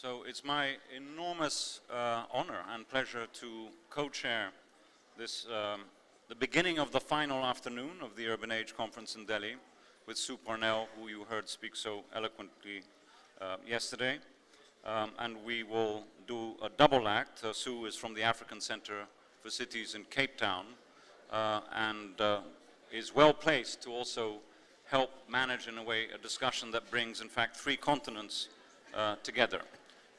So it's my enormous honor and pleasure to co-chair this, the beginning of the final afternoon of the Urban Age Conference in Delhi with Sue Parnell, who you heard speak so eloquently yesterday. And we will do a double act. Sue is from the African Center for Cities in Cape Town and is well placed to also help manage, in a way, a discussion that brings, in fact, 3 continents together.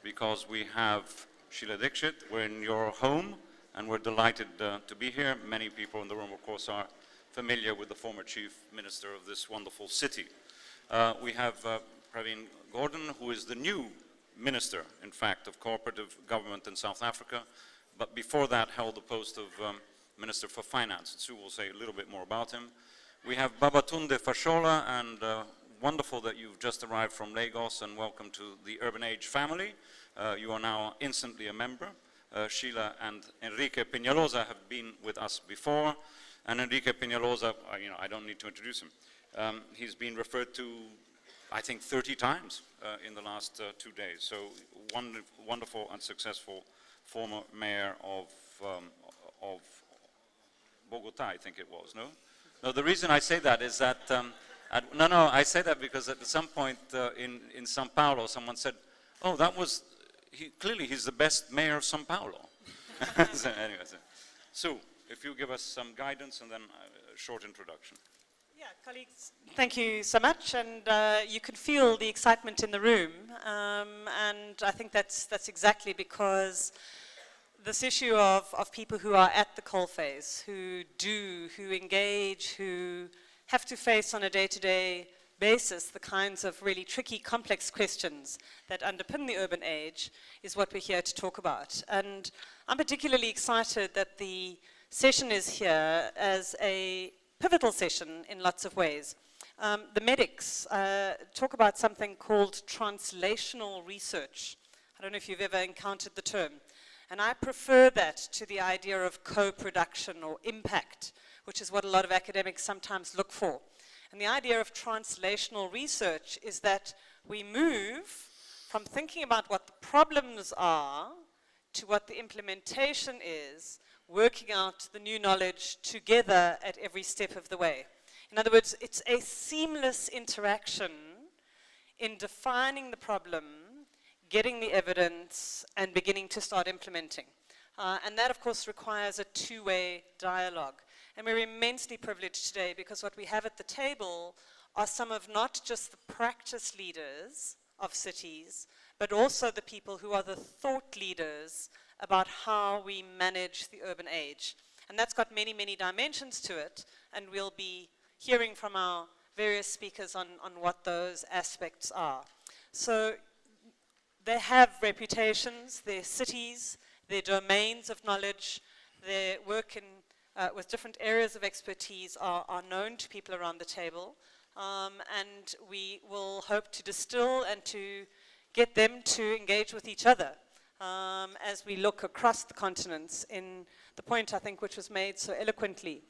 Because we have Sheila Dixit, we're in your home, and we're delighted to be here. Many people in the room, of course, are familiar with the former chief minister of this wonderful city. We have Praveen Gordhan, who is the new minister, in fact, of cooperative government in South Africa, but before that held the post of Minister for Finance. Sue will say a little bit more about him. We have Babatunde Fashola, and wonderful that you've just arrived from Lagos, and welcome to the Urban Age family. You are now instantly a member. Sheila and Enrique Peñalosa have been with us before, and Enrique Peñalosa, I don't need to introduce him. He's been referred to, I think, 30 times in the last 2 days. So wonderful and successful former mayor of Bogota, I think it was, no? No, the reason I say that is that, I say that because at some point in São Paulo, someone said, oh, that was, clearly he's the best mayor of São Paulo. So anyway, Sue, if you give us some guidance and then a short introduction. Yeah, colleagues, thank you so much, and you can feel the excitement in the room, and I think that's exactly because this issue of people who are at the coalface, who engage, who have to face on a day-to-day basis the kinds of really tricky, complex questions that underpin the urban age is what we're here to talk about. And I'm particularly excited that the session is here as a pivotal session in lots of ways. The medics talk about something called translational research. I don't know if you've ever encountered the term. And I prefer that to the idea of co-production or impact, which is what a lot of academics sometimes look for. And the idea of translational research is that we move from thinking about what the problems are to what the implementation is, working out the new knowledge together at every step of the way. In other words, it's a seamless interaction in defining the problem, getting the evidence, and beginning to start implementing. And that, of course, requires a two-way dialogue. And we're immensely privileged today because what we have at the table are some of not just the practice leaders of cities, but also the people who are the thought leaders about how we manage the urban age. And that's got many, many dimensions to it, and we'll be hearing from our various speakers on what those aspects are. So they have reputations, their cities, their domains of knowledge, their work with different areas of expertise are known to people around the table. And we will hope to distill and to get them to engage with each other as we look across the continents in the point, I think, which was made so eloquently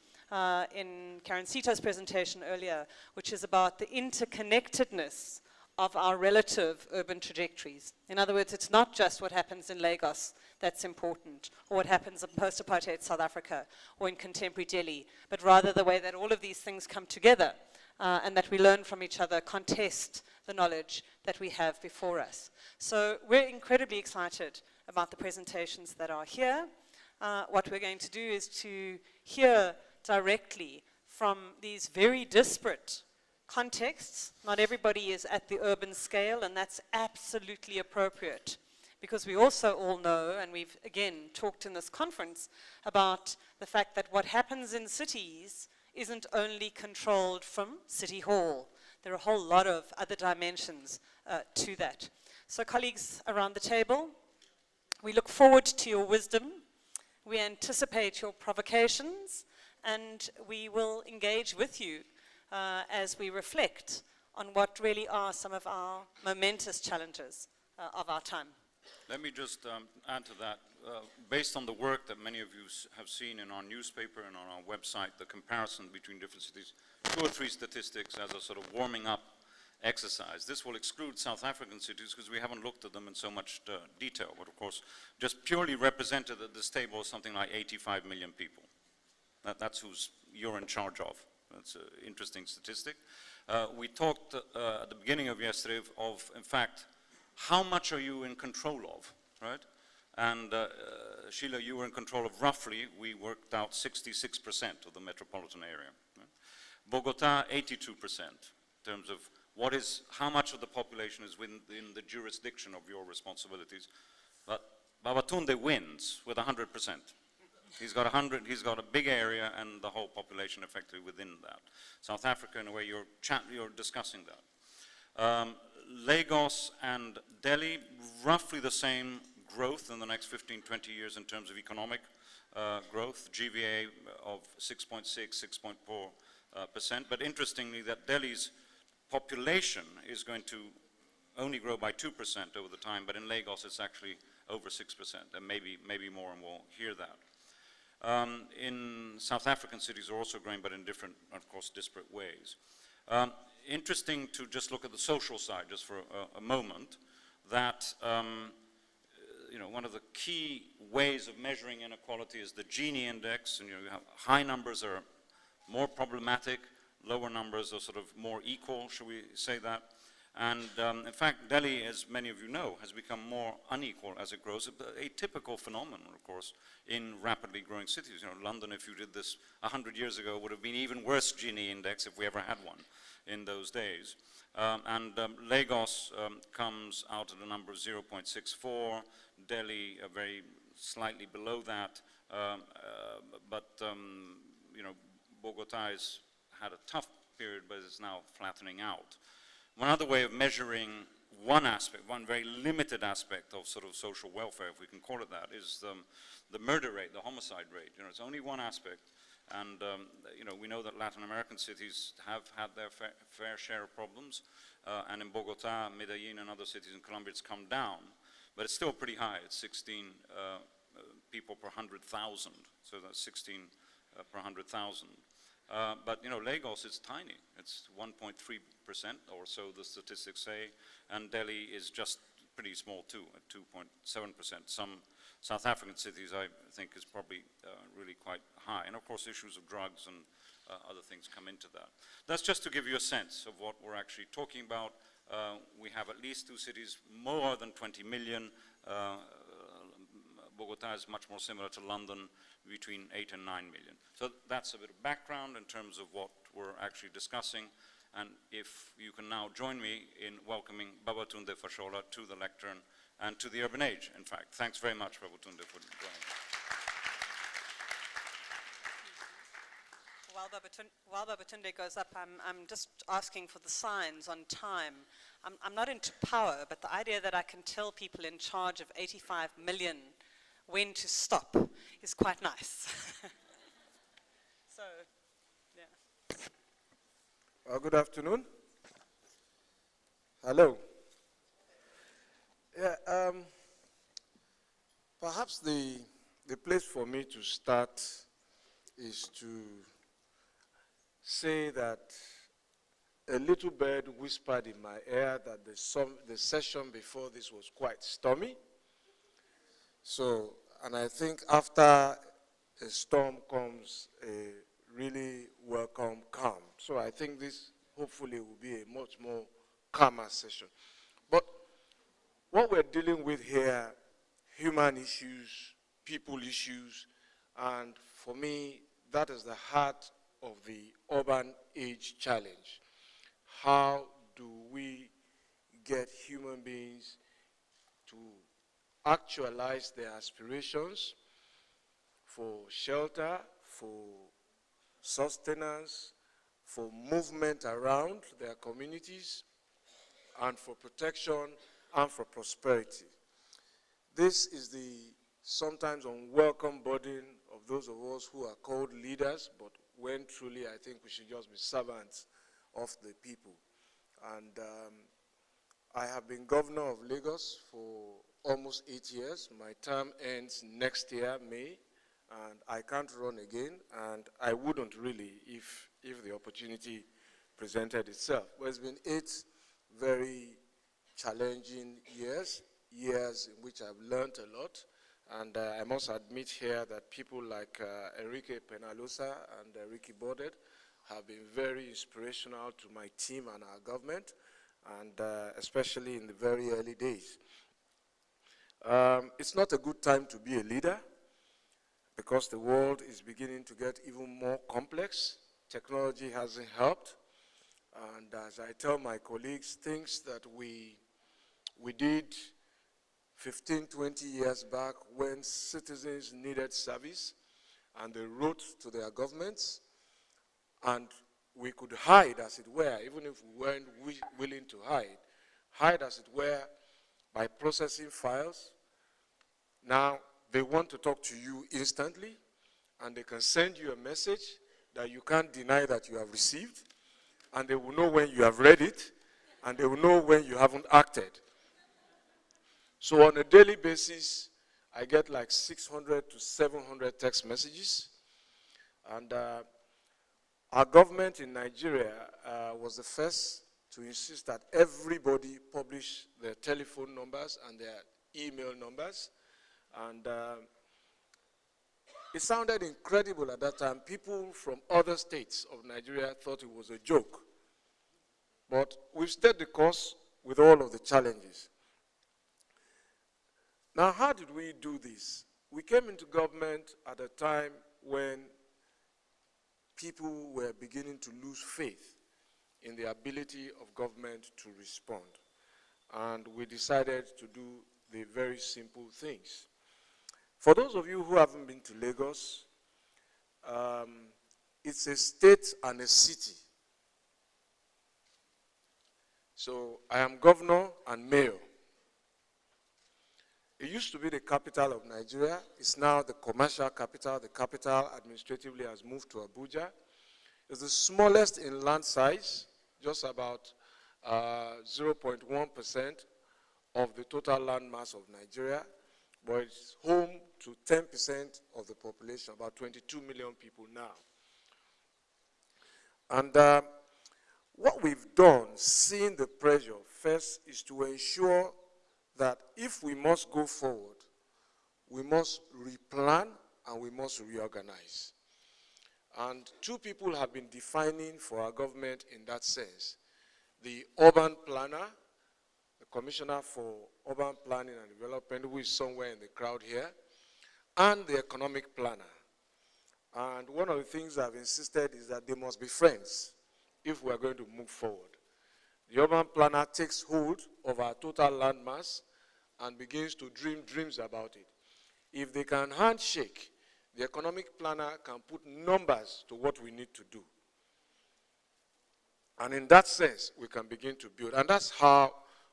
in Karen Sita's presentation earlier, which is about the interconnectedness of our relative urban trajectories. In other words, it's not just what happens in Lagos that's important, or what happens in post-apartheid South Africa, or in contemporary Delhi, but rather the way that all of these things come together and that we learn from each other, contest the knowledge that we have before us. So we're incredibly excited about the presentations that are here. What we're going to do is to hear directly from these very disparate contexts. Not everybody is at the urban scale, and that's absolutely appropriate, because we also all know, and we've again talked in this conference about the fact that what happens in cities isn't only controlled from City Hall. There are a whole lot of other dimensions to that. So colleagues around the table, we look forward to your wisdom, we anticipate your provocations, and we will engage with you as we reflect on what really are some of our momentous challenges of our time. Let me just add to that. Based on the work that many of you have seen in our newspaper and on our website, the comparison between different cities, 2 or 3 statistics as a sort of warming up exercise. This will exclude South African cities because we haven't looked at them in so much detail, but of course, just purely represented at this table is something like 85 million people. That's who's you're in charge of. That's an interesting statistic. We talked at the beginning of yesterday of, in fact, how much are you in control of, right? And Sheila, you were in control of roughly, we worked out 66% of the metropolitan area. Right? Bogota, 82% in terms of how much of the population is within the jurisdiction of your responsibilities. But Babatunde wins with 100%. He's got 100, he's got a big area and the whole population effectively within that. South Africa, in a way, you're discussing that. Lagos and Delhi, roughly the same growth in the next 15, 20 years in terms of economic growth, GVA of 6.6, 6.4%. But interestingly, that Delhi's population is going to only grow by 2% over the time, but in Lagos it's actually over 6%, and maybe more, and we'll hear that. In South African cities are also growing, but in different, of course, disparate ways. Interesting to just look at the social side just for a moment, that one of the key ways of measuring inequality is the Gini index, and you have high numbers are more problematic, lower numbers are sort of more equal, shall we say that. And in fact, Delhi, as many of you know, has become more unequal as it grows. A typical phenomenon, of course, in rapidly growing cities. London, if you did this 100 years ago, would have been even worse Gini index if we ever had one in those days. Lagos comes out at a number of 0.64, Delhi very slightly below that, Bogota has had a tough period, but is now flattening out. One other way of measuring one aspect, one very limited aspect of sort of social welfare, if we can call it that, is the murder rate, the homicide rate. It's only one aspect, and we know that Latin American cities have had their fair share of problems, and in Bogota, Medellin, and other cities in Colombia, it's come down, but it's still pretty high. It's 16 people per 100,000, so that's 16 per 100,000. But Lagos is tiny. It's 1.3% or so, the statistics say, and Delhi is just pretty small too, at 2.7%. Some South African cities, I think, is probably really quite high. And of course, issues of drugs and other things come into that. That's just to give you a sense of what we're actually talking about. We have at least two cities, more than 20 million. Bogota is much more similar to London, between 8 and 9 million. So that's a bit of background in terms of what we're actually discussing. And if you can now join me in welcoming Babatunde Fashola to the lectern and to the urban age, in fact. Thanks very much, Babatunde, for joining. While Babatunde goes up, I'm just asking for the signs on time. I'm not into power, but the idea that I can tell people in charge of 85 million when to stop is quite nice. So, yeah. Good afternoon. Hello. Yeah, perhaps the place for me to start is to say that a little bird whispered in my ear that the session before this was quite stormy. So, and I think after a storm comes a really welcome calm. So I think this hopefully will be a much more calmer session. But what we're dealing with here, human issues, people issues, and for me, that is the heart of the urban age challenge. How do we get human beings to actualize their aspirations for shelter, for sustenance, for movement around their communities, and for protection and for prosperity? This is the sometimes unwelcome burden of those of us who are called leaders, but when truly I think we should just be servants of the people. And I have been governor of Lagos for almost 8 years. My term ends next year, May, and I can't run again, and I wouldn't really if the opportunity presented itself. But it's been very challenging years, years in which I've learned a lot. And I must admit here that people like Enrique Penalusa and Ricky Bordet have been very inspirational to my team and our government, and especially in the very early days. It's not a good time to be a leader because the world is beginning to get even more complex. Technology hasn't helped. And as I tell my colleagues, things that we did 15, 20 years back when citizens needed service and they wrote to their governments, and we could hide, as it were, even if we weren't willing to hide, as it were, by processing files. Now, they want to talk to you instantly, and they can send you a message that you can't deny that you have received, and they will know when you have read it, and they will know when you haven't acted. So on a daily basis, I get like 600 to 700 text messages. And our government in Nigeria was the first to insist that everybody publish their telephone numbers and their email numbers. And it sounded incredible at that time. People from other states of Nigeria thought it was a joke. But we've stayed the course with all of the challenges. Now, how did we do this? We came into government at a time when people were beginning to lose faith in the ability of government to respond. And we decided to do the very simple things. For those of you who haven't been to Lagos, it's a state and a city. So I am governor and mayor. It used to be the capital of Nigeria. It's now the commercial capital. The capital administratively has moved to Abuja. It's the smallest in land size, just about 0.1% of the total land mass of Nigeria, but it's home to 10% of the population, about 22 million people now. And what we've done, seeing the pressure, first is to ensure that if we must go forward, we must replan and we must reorganize. And two people have been defining for our government in that sense. The urban planner, the commissioner for urban planning and development, who is somewhere in the crowd here, and the economic planner. And one of the things I've insisted is that they must be friends if we're going to move forward. The urban planner takes hold of our total land mass and begins to dream dreams about it. If they can handshake, the economic planner can put numbers to what we need to do. And in that sense, we can begin to build. And that's how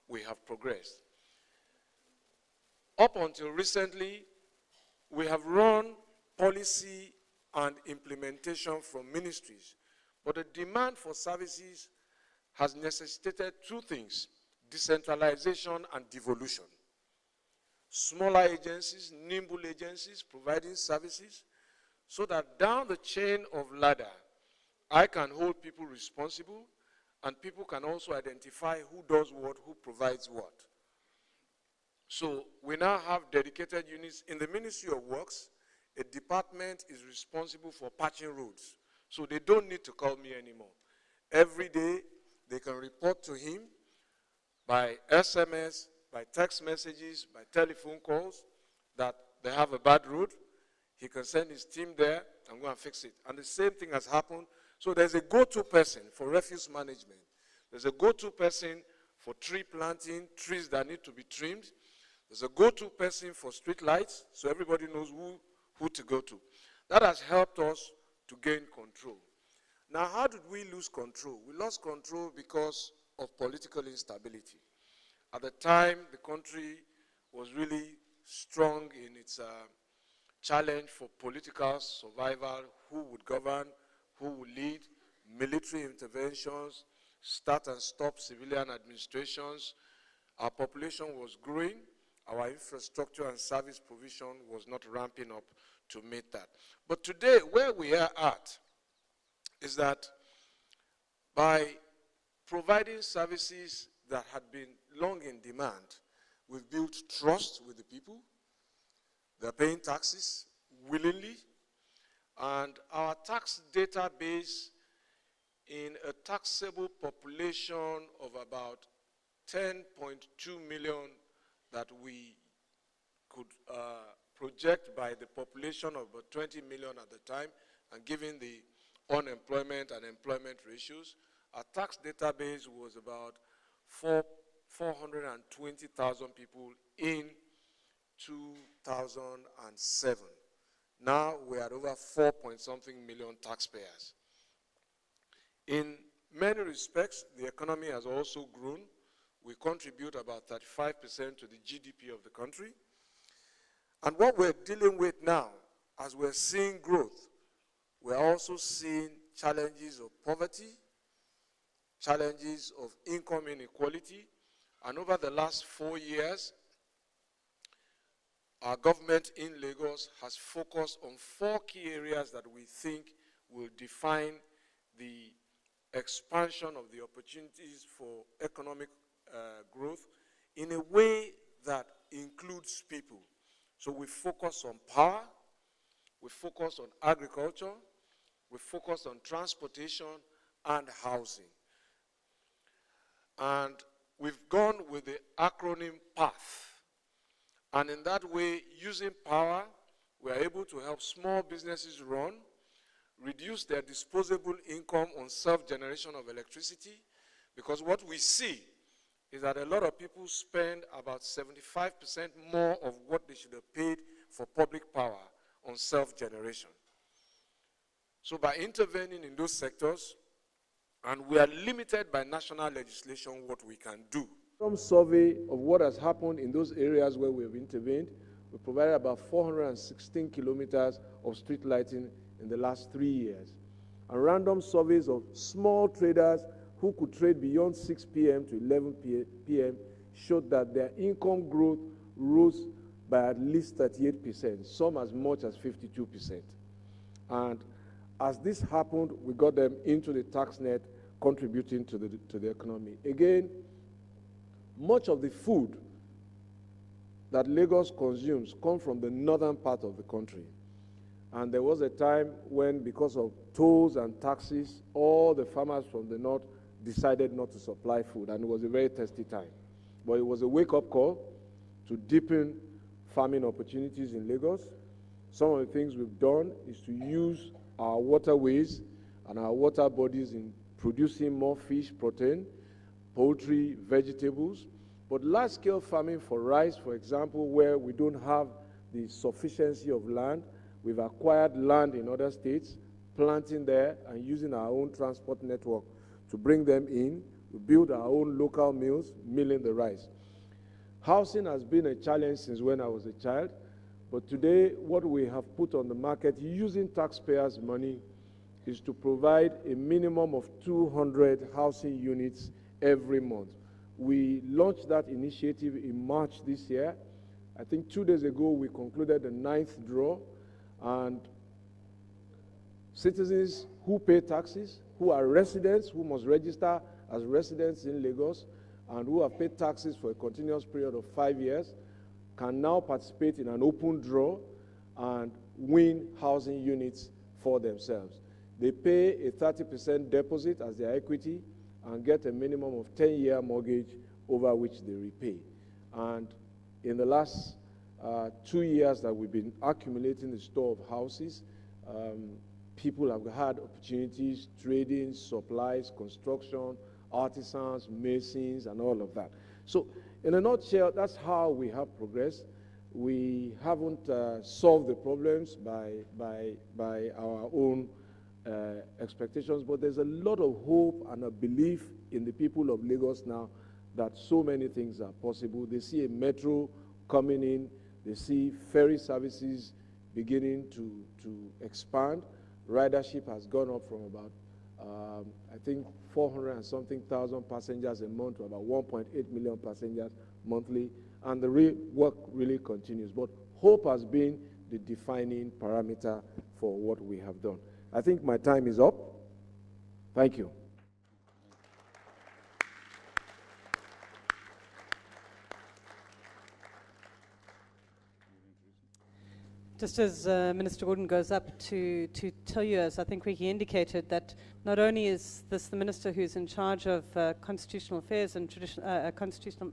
we have progressed. Up until recently, we have run policy and implementation from ministries. But the demand for services has necessitated two things: decentralization and devolution. Smaller agencies, nimble agencies providing services, so that down the chain of ladder, I can hold people responsible, and people can also identify who does what, who provides what. So we now have dedicated units. In the Ministry of Works, a department is responsible for patching roads. So they don't need to call me anymore. Every day, they can report to him by SMS, by text messages, by telephone calls, that they have a bad road. He can send his team there and go and fix it. And the same thing has happened. So there's a go-to person for refuse management. There's a go-to person for tree planting, trees that need to be trimmed. There's a go-to person for street lights, so everybody knows who to go to. That has helped us to gain control. Now, how did we lose control? We lost control because of political instability. At the time, the country was really strong in its challenge for political survival: who would govern, who would lead, military interventions, start and stop civilian administrations. Our population was growing. Our infrastructure and service provision was not ramping up to meet that. But today, where we are at is that by providing services that had been long in demand. We've built trust with the people. They're paying taxes willingly. And our tax database in a taxable population of about 10.2 million that we could project by the population of about 20 million at the time, and given the unemployment and employment ratios, our tax database was about 420,000 people in 2007. Now we're at over 4-point-something million taxpayers. In many respects, the economy has also grown. We contribute about 35% to the GDP of the country. And what we're dealing with now, as we're seeing growth, we're also seeing challenges of poverty, challenges of income inequality. And over the last 4 years, our government in Lagos has focused on 4 key areas that we think will define the expansion of the opportunities for economic growth in a way that includes people. So we focus on power, we focus on agriculture, we focus on transportation and housing. And we've gone with the acronym PATH. And in that way, using power, we are able to help small businesses run, reduce their disposable income on self-generation of electricity, because what we see is that a lot of people spend about 75% more of what they should have paid for public power on self-generation. So by intervening in those sectors, and we are limited by national legislation what we can do. Some survey of what has happened in those areas where we have intervened. We provided about 416 kilometers of street lighting in the last 3 years. And random surveys of small traders who could trade beyond 6 p.m. to 11 p.m. showed that their income growth rose by at least 38%, some as much as 52%. And as this happened, we got them into the tax net, contributing to the economy. Again, much of the food that Lagos consumes come from the northern part of the country. And there was a time when, because of tolls and taxes, all the farmers from the north decided not to supply food, and it was a very testy time. But it was a wake-up call to deepen farming opportunities in Lagos. Some of the things we've done is to use our waterways and our water bodies in producing more fish, protein, poultry, vegetables. But large-scale farming for rice, for example, where we don't have the sufficiency of land, we've acquired land in other states, planting there and using our own transport network to bring them in. We build our own local mills, milling the rice. Housing has been a challenge since when I was a child, but today what we have put on the market using taxpayers' money is to provide a minimum of 200 housing units every month. We launched that initiative in March this year. I think 2 days ago we concluded the 9th draw, and citizens who pay taxes, who are residents, who must register as residents in Lagos, and who have paid taxes for a continuous period of 5 years, can now participate in an open draw and win housing units for themselves. They pay a 30% deposit as their equity and get a minimum of 10-year mortgage over which they repay. And in the last 2 years that we've been accumulating the store of houses, people have had opportunities, trading, supplies, construction, artisans, masons, and all of that. So in a nutshell, that's how we have progressed. We haven't solved the problems by our own expectations, but there's a lot of hope and a belief in the people of Lagos now that so many things are possible. They see a metro coming in, they see ferry services beginning to expand. Ridership has gone up from about, I think, 400 and something thousand passengers a month to about 1.8 million passengers monthly, and the work really continues. But hope has been the defining parameter for what we have done. I think my time is up. Thank you. Just as Minister Gordon goes up to tell you, as I think Ricky indicated, that not only is this the minister who's in charge of constitutional affairs and constitutional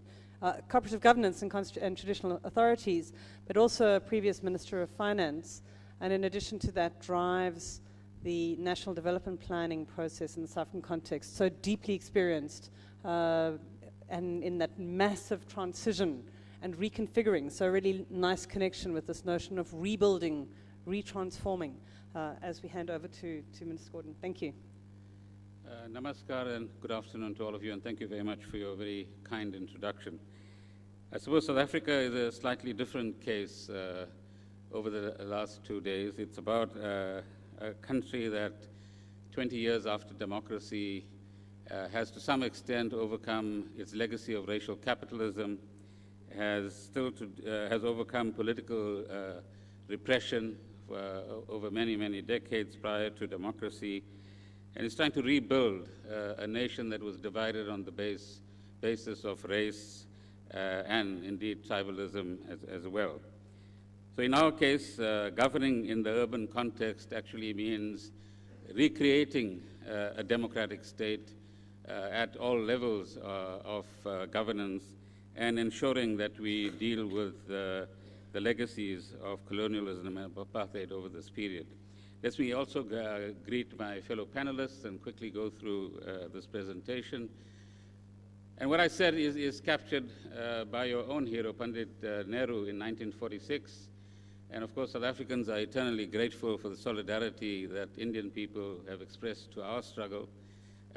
cooperative governance and traditional authorities, but also a previous Minister of Finance, and in addition to that drives the national development planning process in the South African context, so deeply experienced and in that massive transition and reconfiguring, so a really nice connection with this notion of rebuilding, retransforming, as we hand over to Minister Gordon. Thank you. Namaskar and good afternoon to all of you, and thank you very much for your very kind introduction. I suppose South Africa is a slightly different case over the last 2 days. It's about a country that 20 years after democracy has to some extent overcome its legacy of racial capitalism, has overcome political repression over many, many decades prior to democracy, and is trying to rebuild a nation that was divided on the basis of race and indeed tribalism as well. So in our case, governing in the urban context actually means recreating a democratic state at all levels of governance, and ensuring that we deal with the legacies of colonialism and apartheid over this period. Let me also greet my fellow panelists and quickly go through this presentation. And what I said is captured by your own hero, Pandit Nehru, in 1946. And of course, South Africans are eternally grateful for the solidarity that Indian people have expressed to our struggle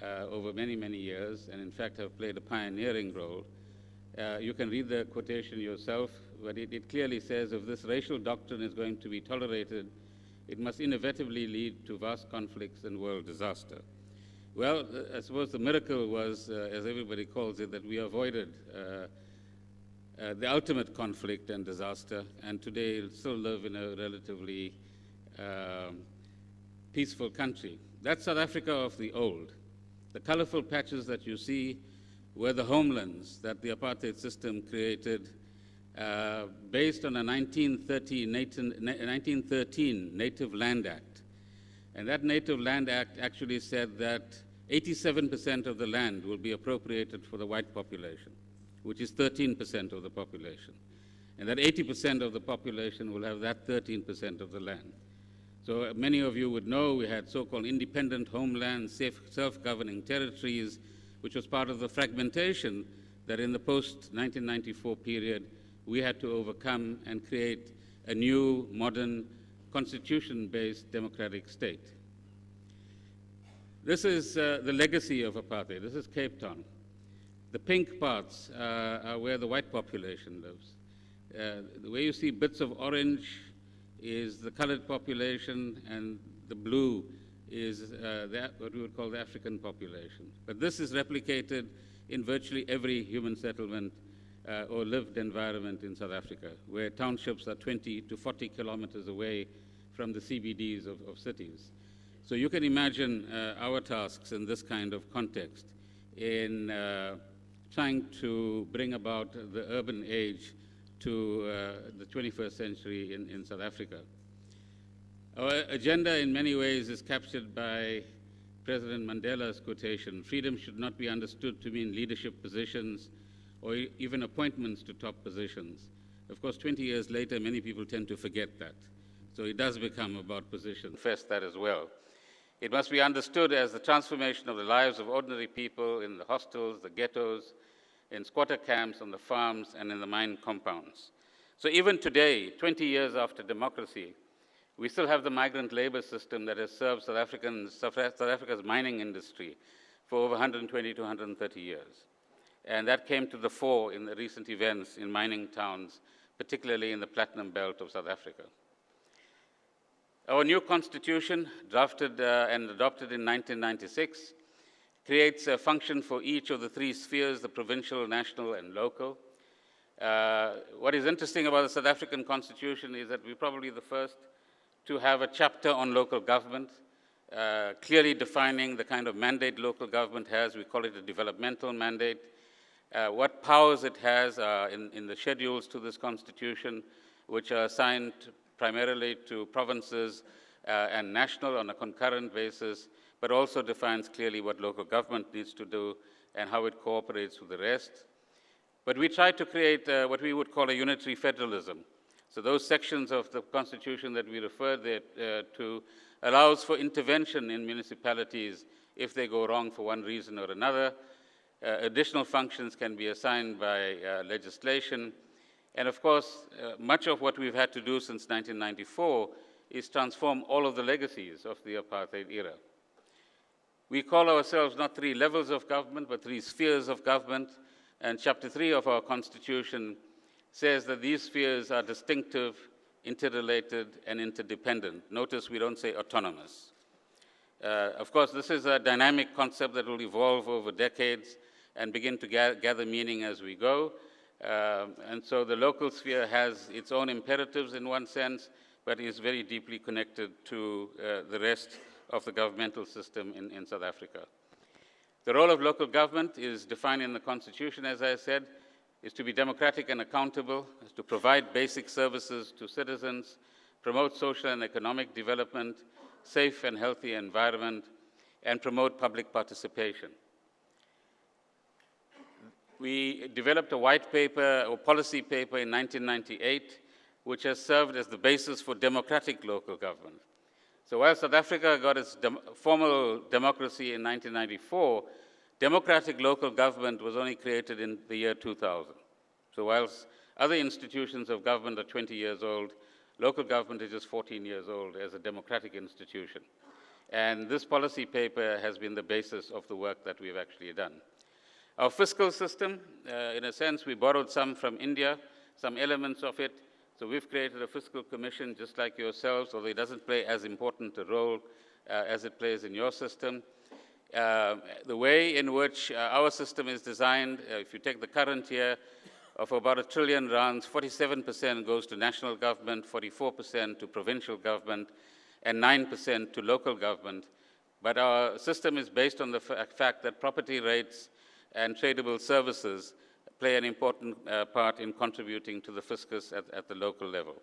over many, many years, and in fact have played a pioneering role. You can read the quotation yourself, but it clearly says, if this racial doctrine is going to be tolerated, it must inevitably lead to vast conflicts and world disaster. Well, I suppose the miracle was, as everybody calls it, that we avoided the ultimate conflict and disaster, and today still live in a relatively peaceful country. That's South Africa of the old. The colorful patches that you see were the homelands that the apartheid system created based on a 1913 Native Land Act. And that Native Land Act actually said that 87% of the land will be appropriated for the white population, which is 13% of the population. And that 80% of the population will have that 13% of the land. So many of you would know we had so-called independent homelands, self-governing territories, which was part of the fragmentation that in the post-1994 period we had to overcome and create a new, modern, constitution-based democratic state. This is the legacy of apartheid. This is Cape Town. The pink parts are where the white population lives. The way you see bits of orange is the colored population, and the blue is what we would call the African population. But this is replicated in virtually every human settlement or lived environment in South Africa, where townships are 20 to 40 kilometers away from the CBDs of cities. So you can imagine our tasks in this kind of context in trying to bring about the urban age to the 21st century in South Africa. Our agenda in many ways is captured by President Mandela's quotation: freedom should not be understood to mean leadership positions or even appointments to top positions. Of course, 20 years later, many people tend to forget that. So it does become about position. Confess that as well. It must be understood as the transformation of the lives of ordinary people in the hostels, the ghettos, in squatter camps, on the farms, and in the mine compounds. So even today, 20 years after democracy, we still have the migrant labor system that has served South Africa's mining industry for over 120 to 130 years. And that came to the fore in the recent events in mining towns, particularly in the platinum belt of South Africa. Our new constitution, drafted and adopted in 1996, creates a function for each of the three spheres, the provincial, national, and local. What is interesting about the South African constitution is that we're probably the first to have a chapter on local government, clearly defining the kind of mandate local government has. We call it a developmental mandate. What powers it has in the schedules to this constitution, which are assigned primarily to provinces and national on a concurrent basis, but also defines clearly what local government needs to do and how it cooperates with the rest. But we try to create what we would call a unitary federalism. So those sections of the Constitution that we referred there to allows for intervention in municipalities if they go wrong for one reason or another. Additional functions can be assigned by legislation. And of course, much of what we've had to do since 1994 is transform all of the legacies of the apartheid era. We call ourselves not 3 levels of government, but 3 spheres of government. And Chapter 3 of our Constitution says that these spheres are distinctive, interrelated, and interdependent. Notice we don't say autonomous. Of course, this is a dynamic concept that will evolve over decades and begin to gather meaning as we go. And so the local sphere has its own imperatives in one sense, but is very deeply connected to the rest of the governmental system in South Africa. The role of local government is defined in the Constitution, as I said, is to be democratic and accountable, is to provide basic services to citizens, promote social and economic development, safe and healthy environment, and promote public participation. We developed a white paper or policy paper in 1998, which has served as the basis for democratic local government. So while South Africa got its formal democracy in 1994, democratic local government was only created in the year 2000. So whilst other institutions of government are 20 years old, local government is just 14 years old as a democratic institution. And this policy paper has been the basis of the work that we've actually done. Our fiscal system, in a sense, we borrowed some from India, some elements of it. So we've created a fiscal commission just like yourselves, although it doesn't play as important a role as it plays in your system. The way in which our system is designed, if you take the current year, of about R1 trillion, 47% goes to national government, 44% to provincial government, and 9% to local government. But our system is based on the fact that property rates and tradable services play an important part in contributing to the fiscus at the local level.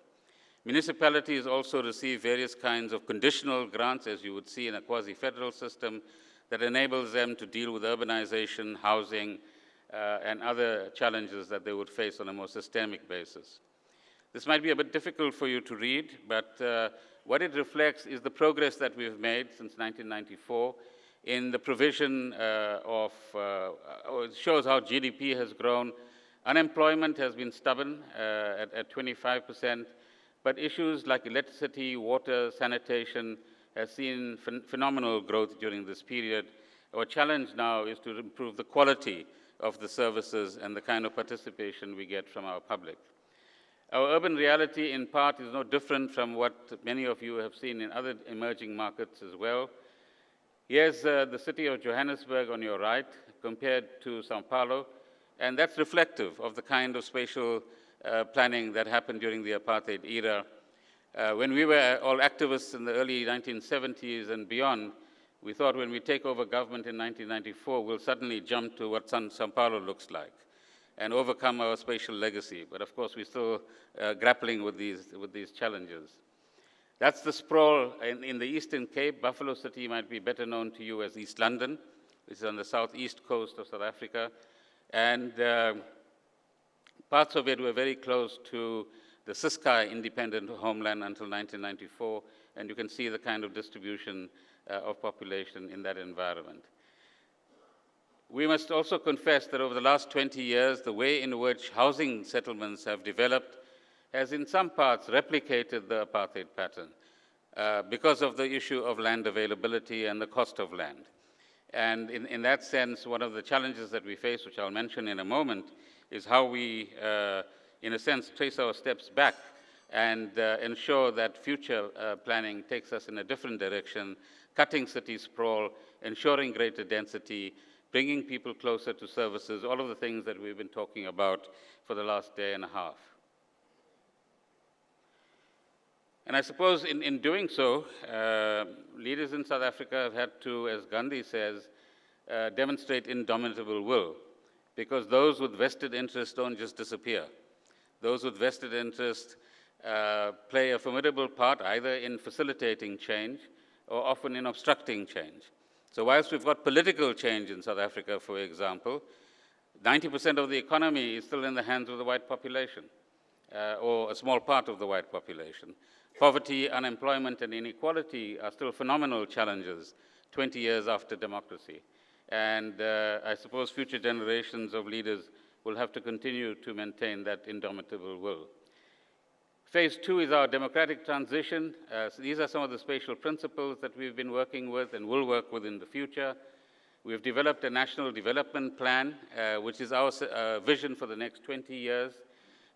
Municipalities also receive various kinds of conditional grants, as you would see in a quasi-federal system, that enables them to deal with urbanization, housing, and other challenges that they would face on a more systemic basis. This might be a bit difficult for you to read, but what it reflects is the progress that we've made since 1994 in the provision it shows how GDP has grown. Unemployment has been stubborn at 25%, but issues like electricity, water, sanitation has seen phenomenal growth during this period. Our challenge now is to improve the quality of the services and the kind of participation we get from our public. Our urban reality, in part, is no different from what many of you have seen in other emerging markets as well. Here's the city of Johannesburg on your right, compared to Sao Paulo, and that's reflective of the kind of spatial planning that happened during the apartheid era. When we were all activists in the early 1970s and beyond, we thought when we take over government in 1994, we'll suddenly jump to what Sao Paulo looks like and overcome our spatial legacy. But of course, we're still grappling with these challenges. That's the sprawl in the Eastern Cape. Buffalo City might be better known to you as East London, which is on the southeast coast of South Africa. And parts of it were very close to the Ciskei independent homeland until 1994, and you can see the kind of distribution of population in that environment. We must also confess that over the last 20 years, the way in which housing settlements have developed has in some parts replicated the apartheid pattern because of the issue of land availability and the cost of land. And in that sense, one of the challenges that we face, which I'll mention in a moment, is how we, in a sense, trace our steps back and ensure that future planning takes us in a different direction, cutting city sprawl, ensuring greater density, bringing people closer to services, all of the things that we've been talking about for the last day and a half. And I suppose in doing so, leaders in South Africa have had to, as Gandhi says, demonstrate indomitable will, because those with vested interest don't just disappear. Those with vested interest play a formidable part either in facilitating change or often in obstructing change. So whilst we've got political change in South Africa, for example, 90% of the economy is still in the hands of the white population, or a small part of the white population. Poverty, unemployment, and inequality are still phenomenal challenges 20 years after democracy. And I suppose future generations of leaders will have to continue to maintain that indomitable will. Phase 2 is our democratic transition. So these are some of the spatial principles that we've been working with and will work with in the future. We've developed a national development plan, which is our vision for the next 20 years.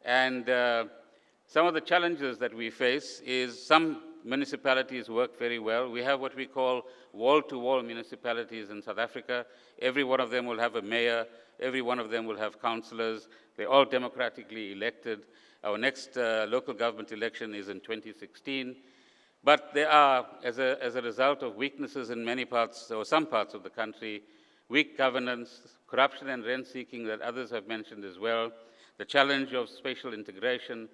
And some of the challenges that we face is some municipalities work very well. We have what we call wall-to-wall municipalities in South Africa. Every one of them will have a mayor. Every one of them will have councillors. They're all democratically elected. Our next local government election is in 2016. But there are, as a result of weaknesses in many parts, or some parts of the country, weak governance, corruption and rent-seeking that others have mentioned as well, the challenge of spatial integration,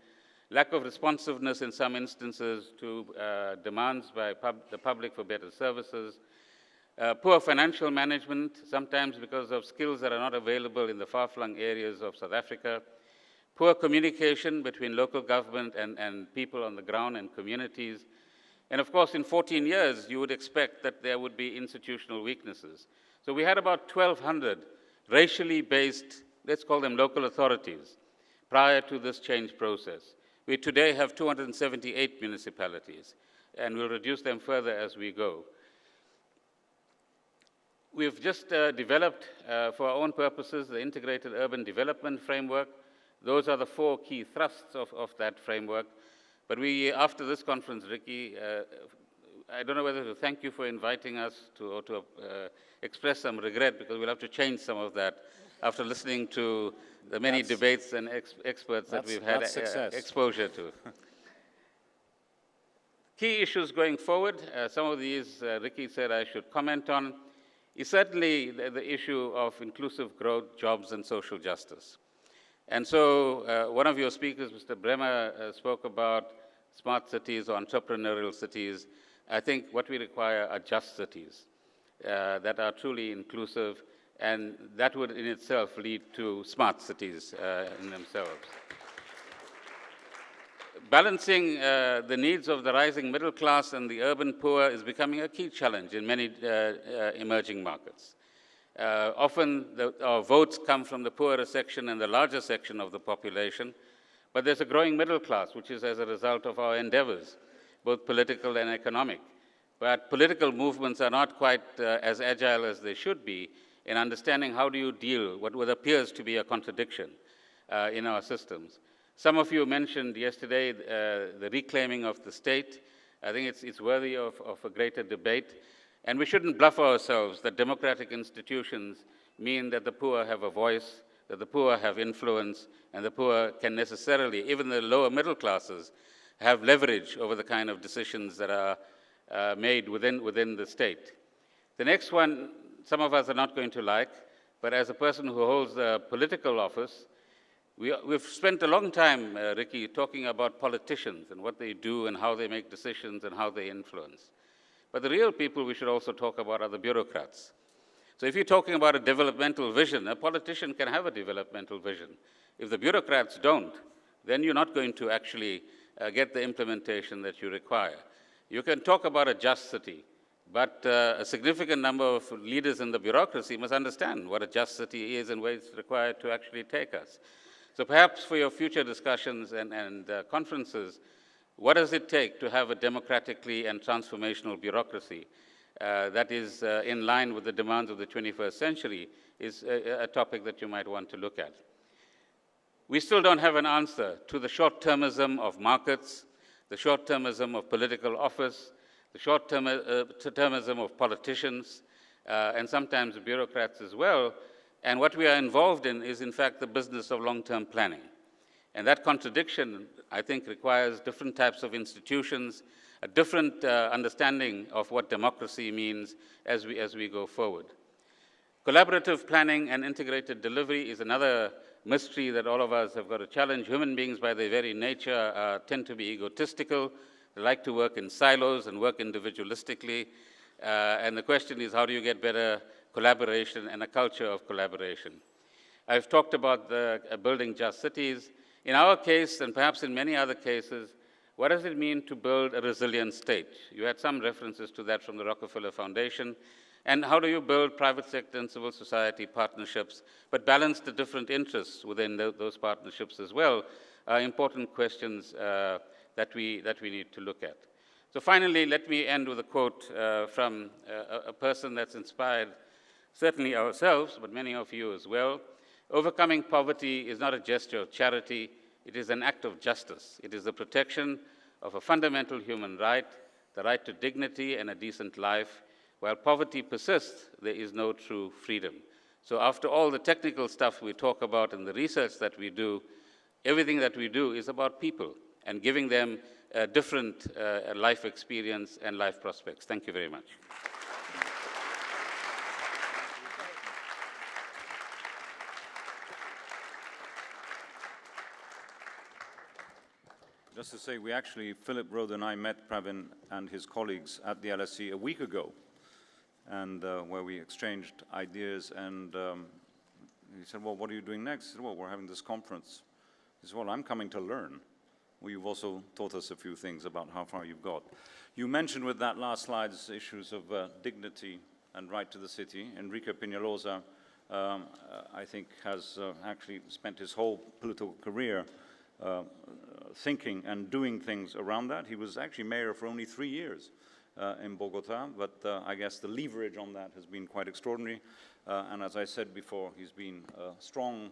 lack of responsiveness in some instances to demands by the public for better services, poor financial management, sometimes because of skills that are not available in the far-flung areas of South Africa, poor communication between local government and people on the ground and communities. And of course, in 14 years, you would expect that there would be institutional weaknesses. So we had about 1,200 racially based, let's call them local authorities, prior to this change process. We today have 278 municipalities, and we'll reduce them further as we go. We've just developed, for our own purposes, the Integrated Urban Development Framework. Those are the 4 key thrusts of that framework. But we, after this conference, Ricky, I don't know whether to thank you for inviting us or to express some regret, because we'll have to change some of that after listening to the many debates and experts that we've had exposure to. Key issues going forward, some of these Ricky said I should comment on, is certainly the issue of inclusive growth, jobs, and social justice. And so one of your speakers, Mr. Bremer, spoke about smart cities or entrepreneurial cities. I think what we require are just cities that are truly inclusive, and that would in itself lead to smart cities in themselves. Balancing the needs of the rising middle class and the urban poor is becoming a key challenge in many emerging markets. Often our votes come from the poorer section and the larger section of the population, but there's a growing middle class, which is as a result of our endeavors, both political and economic. But political movements are not quite as agile as they should be in understanding how do you deal with what appears to be a contradiction in our systems. Some of you mentioned yesterday the reclaiming of the state. I think it's worthy of a greater debate. And we shouldn't bluff ourselves that democratic institutions mean that the poor have a voice, that the poor have influence, and the poor can necessarily, even the lower middle classes, have leverage over the kind of decisions that are made within the state. The next one, some of us are not going to like, but as a person who holds a political office, we've spent a long time, Ricky, talking about politicians and what they do and how they make decisions and how they influence. But the real people we should also talk about are the bureaucrats. So if you're talking about a developmental vision, a politician can have a developmental vision. If the bureaucrats don't, then you're not going to actually get the implementation that you require. You can talk about a just city, but a significant number of leaders in the bureaucracy must understand what a just city is and where it's required to actually take us. So perhaps for your future discussions and conferences, what does it take to have a democratically and transformational bureaucracy that is in line with the demands of the 21st century is a topic that you might want to look at. We still don't have an answer to the short-termism of markets, the short-termism of political office, the short-termism of politicians, and sometimes bureaucrats as well. And what we are involved in is, in fact, the business of long-term planning. And that contradiction, I think, requires different types of institutions, a different understanding of what democracy means as we go forward. Collaborative planning and integrated delivery is another mystery that all of us have got to challenge. Human beings, by their very nature, tend to be egotistical. They like to work in silos and work individualistically. And the question is, how do you get better collaboration and a culture of collaboration? I've talked about building just cities. In our case, and perhaps in many other cases, what does it mean to build a resilient state? You had some references to that from the Rockefeller Foundation. And how do you build private sector and civil society partnerships, but balance the different interests within those partnerships as well? Important questions that we need to look at. So finally, let me end with a quote from a person that's inspired certainly ourselves, but many of you as well. Overcoming poverty is not a gesture of charity, it is an act of justice. It is the protection of a fundamental human right, the right to dignity and a decent life. While poverty persists, there is no true freedom. So after all the technical stuff we talk about and the research that we do, everything that we do is about people and giving them a different life experience and life prospects. Thank you very much. Just to say, Philip Rode and I met Pravin and his colleagues at the LSE a week ago, and where we exchanged ideas, and he said, well, what are you doing next? I said, well, we're having this conference. He said, well, I'm coming to learn. Well, you've also taught us a few things about how far you've got. You mentioned with that last slide issues of dignity and right to the city. Enrique Peñalosa, I think, has actually spent his whole political career thinking and doing things around that. He was actually mayor for only 3 years in Bogota, but I guess the leverage on that has been quite extraordinary. And as I said before, he's been a strong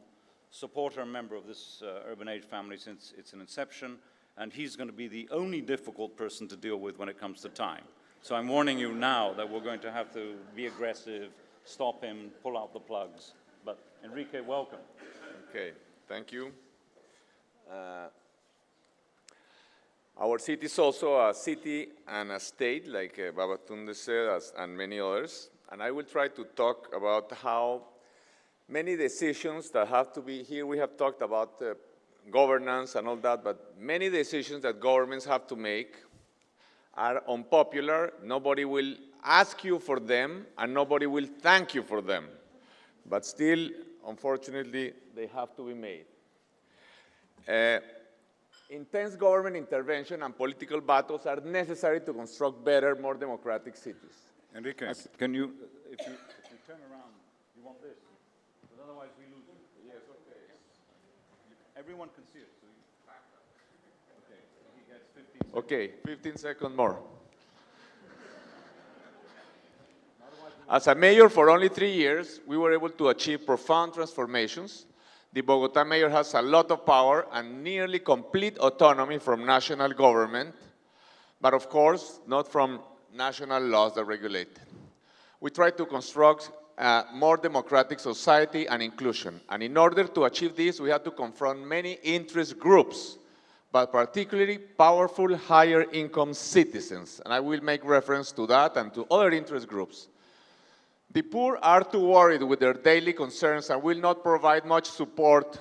supporter and member of this Urban Age family since its inception, and he's going to be the only difficult person to deal with when it comes to time. So I'm warning you now that we're going to have to be aggressive, stop him, pull out the plugs. But Enrique, welcome. Okay, thank you. Our city is also a city and a state, like Babatunde said, and many others. And I will try to talk about how many decisions that have to be, here we have talked about governance and all that, but many decisions that governments have to make are unpopular. Nobody will ask you for them, and nobody will thank you for them. But still, unfortunately, they have to be made. Intense government intervention and political battles are necessary to construct better, more democratic cities. Enrique, can you, if you turn around, you want this? Because otherwise we lose you. Yes, okay. Everyone can see it. So okay, he gets 15 seconds. Okay, 15 seconds more. As a mayor for only 3 years, we were able to achieve profound transformations. The Bogota mayor has a lot of power and nearly complete autonomy from national government, but of course, not from national laws that regulate it. We try to construct a more democratic society and inclusion. And in order to achieve this, we have to confront many interest groups, but particularly powerful higher income citizens. And I will make reference to that and to other interest groups. The poor are too worried with their daily concerns and will not provide much support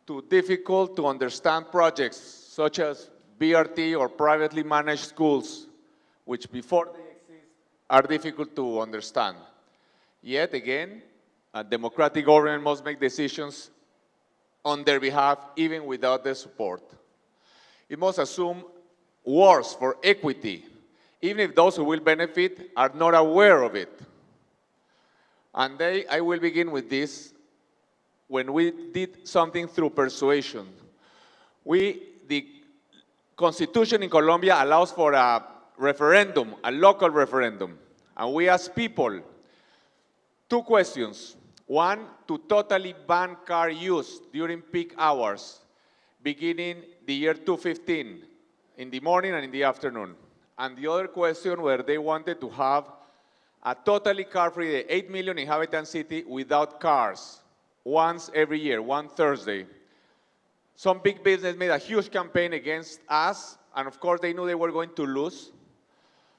to difficult to understand projects such as BRT or privately managed schools, which before they exist are difficult to understand. Yet again, a democratic government must make decisions on their behalf even without their support. It must assume wars for equity, even if those who will benefit are not aware of it. And I will begin with this. When we did something through persuasion, the Constitution in Colombia allows for a referendum, a local referendum. And we asked people 2 questions. One, to totally ban car use during peak hours, beginning the year 2015, in the morning and in the afternoon. And the other question where they wanted to have a totally car-free, 8 million inhabitant city without cars, once every year, one Thursday. Some big business made a huge campaign against us, and of course they knew they were going to lose.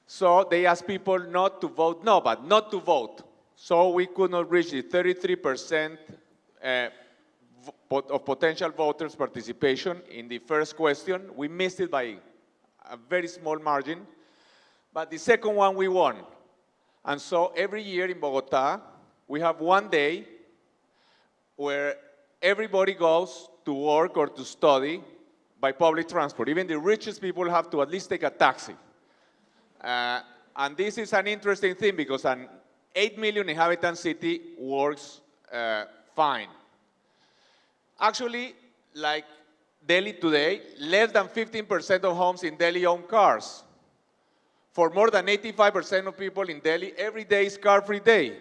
So they asked people not to vote no, but not to vote. So we could not reach the 33% of potential voters' participation in the first question. We missed it by a very small margin. But the second one we won. And so every year in Bogota, we have one day where everybody goes to work or to study by public transport. Even the richest people have to at least take a taxi. And this is an interesting thing because an 8 million inhabitant city works fine. Actually, like Delhi today, less than 15% of homes in Delhi own cars. For more than 85% of people in Delhi, every day is car-free day.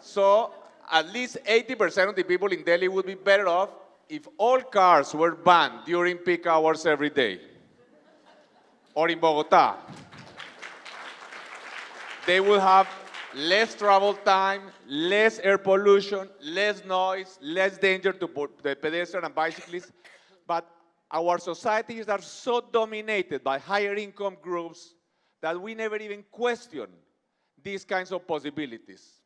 So at least 80% of the people in Delhi would be better off if all cars were banned during peak hours every day. Or in Bogota. They will have less travel time, less air pollution, less noise, less danger to the pedestrian and bicyclists. But our societies are so dominated by higher income groups that we never even question these kinds of possibilities.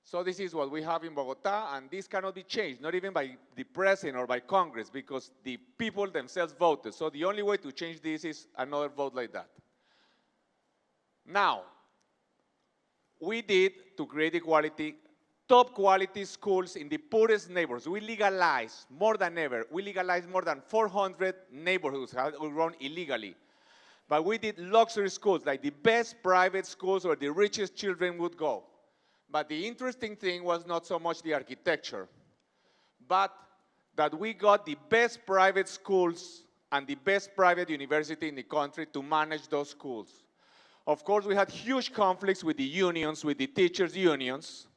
So this is what we have in Bogota, and this cannot be changed, not even by the president or by Congress, because the people themselves voted. So the only way to change this is another vote like that. Now, we did, to create equality, top quality schools in the poorest neighborhoods. We legalized more than ever. We legalized more than 400 neighborhoods that were run illegally. But we did luxury schools, like the best private schools where the richest children would go. But the interesting thing was not so much the architecture, but that we got the best private schools and the best private university in the country to manage those schools. Of course, we had huge conflicts with the unions, with the teachers' unions,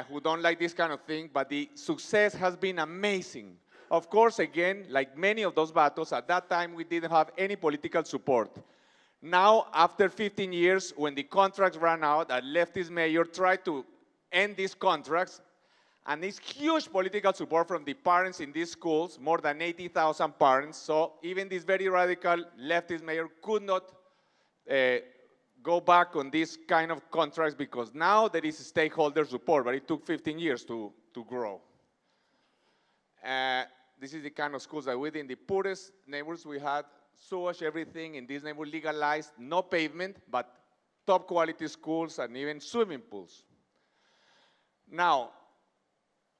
who don't like this kind of thing, but the success has been amazing. Of course, again, like many of those battles, at that time we didn't have any political support. Now, after 15 years, when the contracts ran out, a leftist mayor tried to end these contracts, and there's huge political support from the parents in these schools, more than 80,000 parents, so even this very radical leftist mayor could not go back on these kind of contracts because now there is stakeholder support, but it took 15 years to grow. This is the kind of schools that we did in the poorest neighborhoods. We had sewage, everything in this neighborhood legalized, no pavement, but top quality schools and even swimming pools. Now,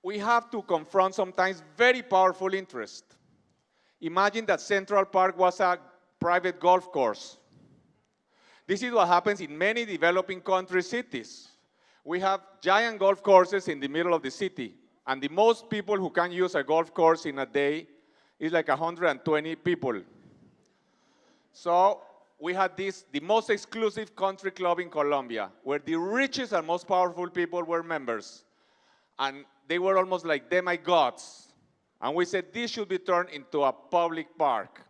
we have to confront sometimes very powerful interest. Imagine that Central Park was a private golf course. This is what happens in many developing country cities. We have giant golf courses in the middle of the city, and the most people who can use a golf course in a day is like 120 people. So we had this, the most exclusive country club in Colombia, where the richest and most powerful people were members. And they were almost like demigods. And we said this should be turned into a public park.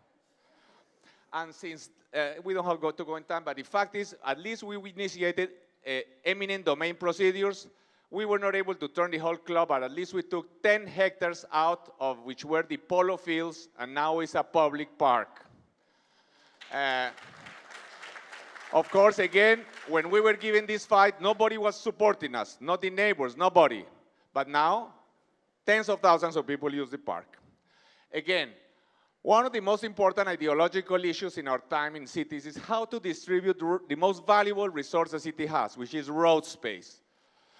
And since we don't have to go in time, but the fact is, at least we initiated eminent domain procedures. We were not able to turn the whole club, but at least we took 10 hectares out of which were the polo fields, and now it's a public park. Of course, again, when we were given this fight, nobody was supporting us, not the neighbors, nobody. But now, tens of thousands of people use the park. Again, one of the most important ideological issues in our time in cities is how to distribute the most valuable resource a city has, which is road space.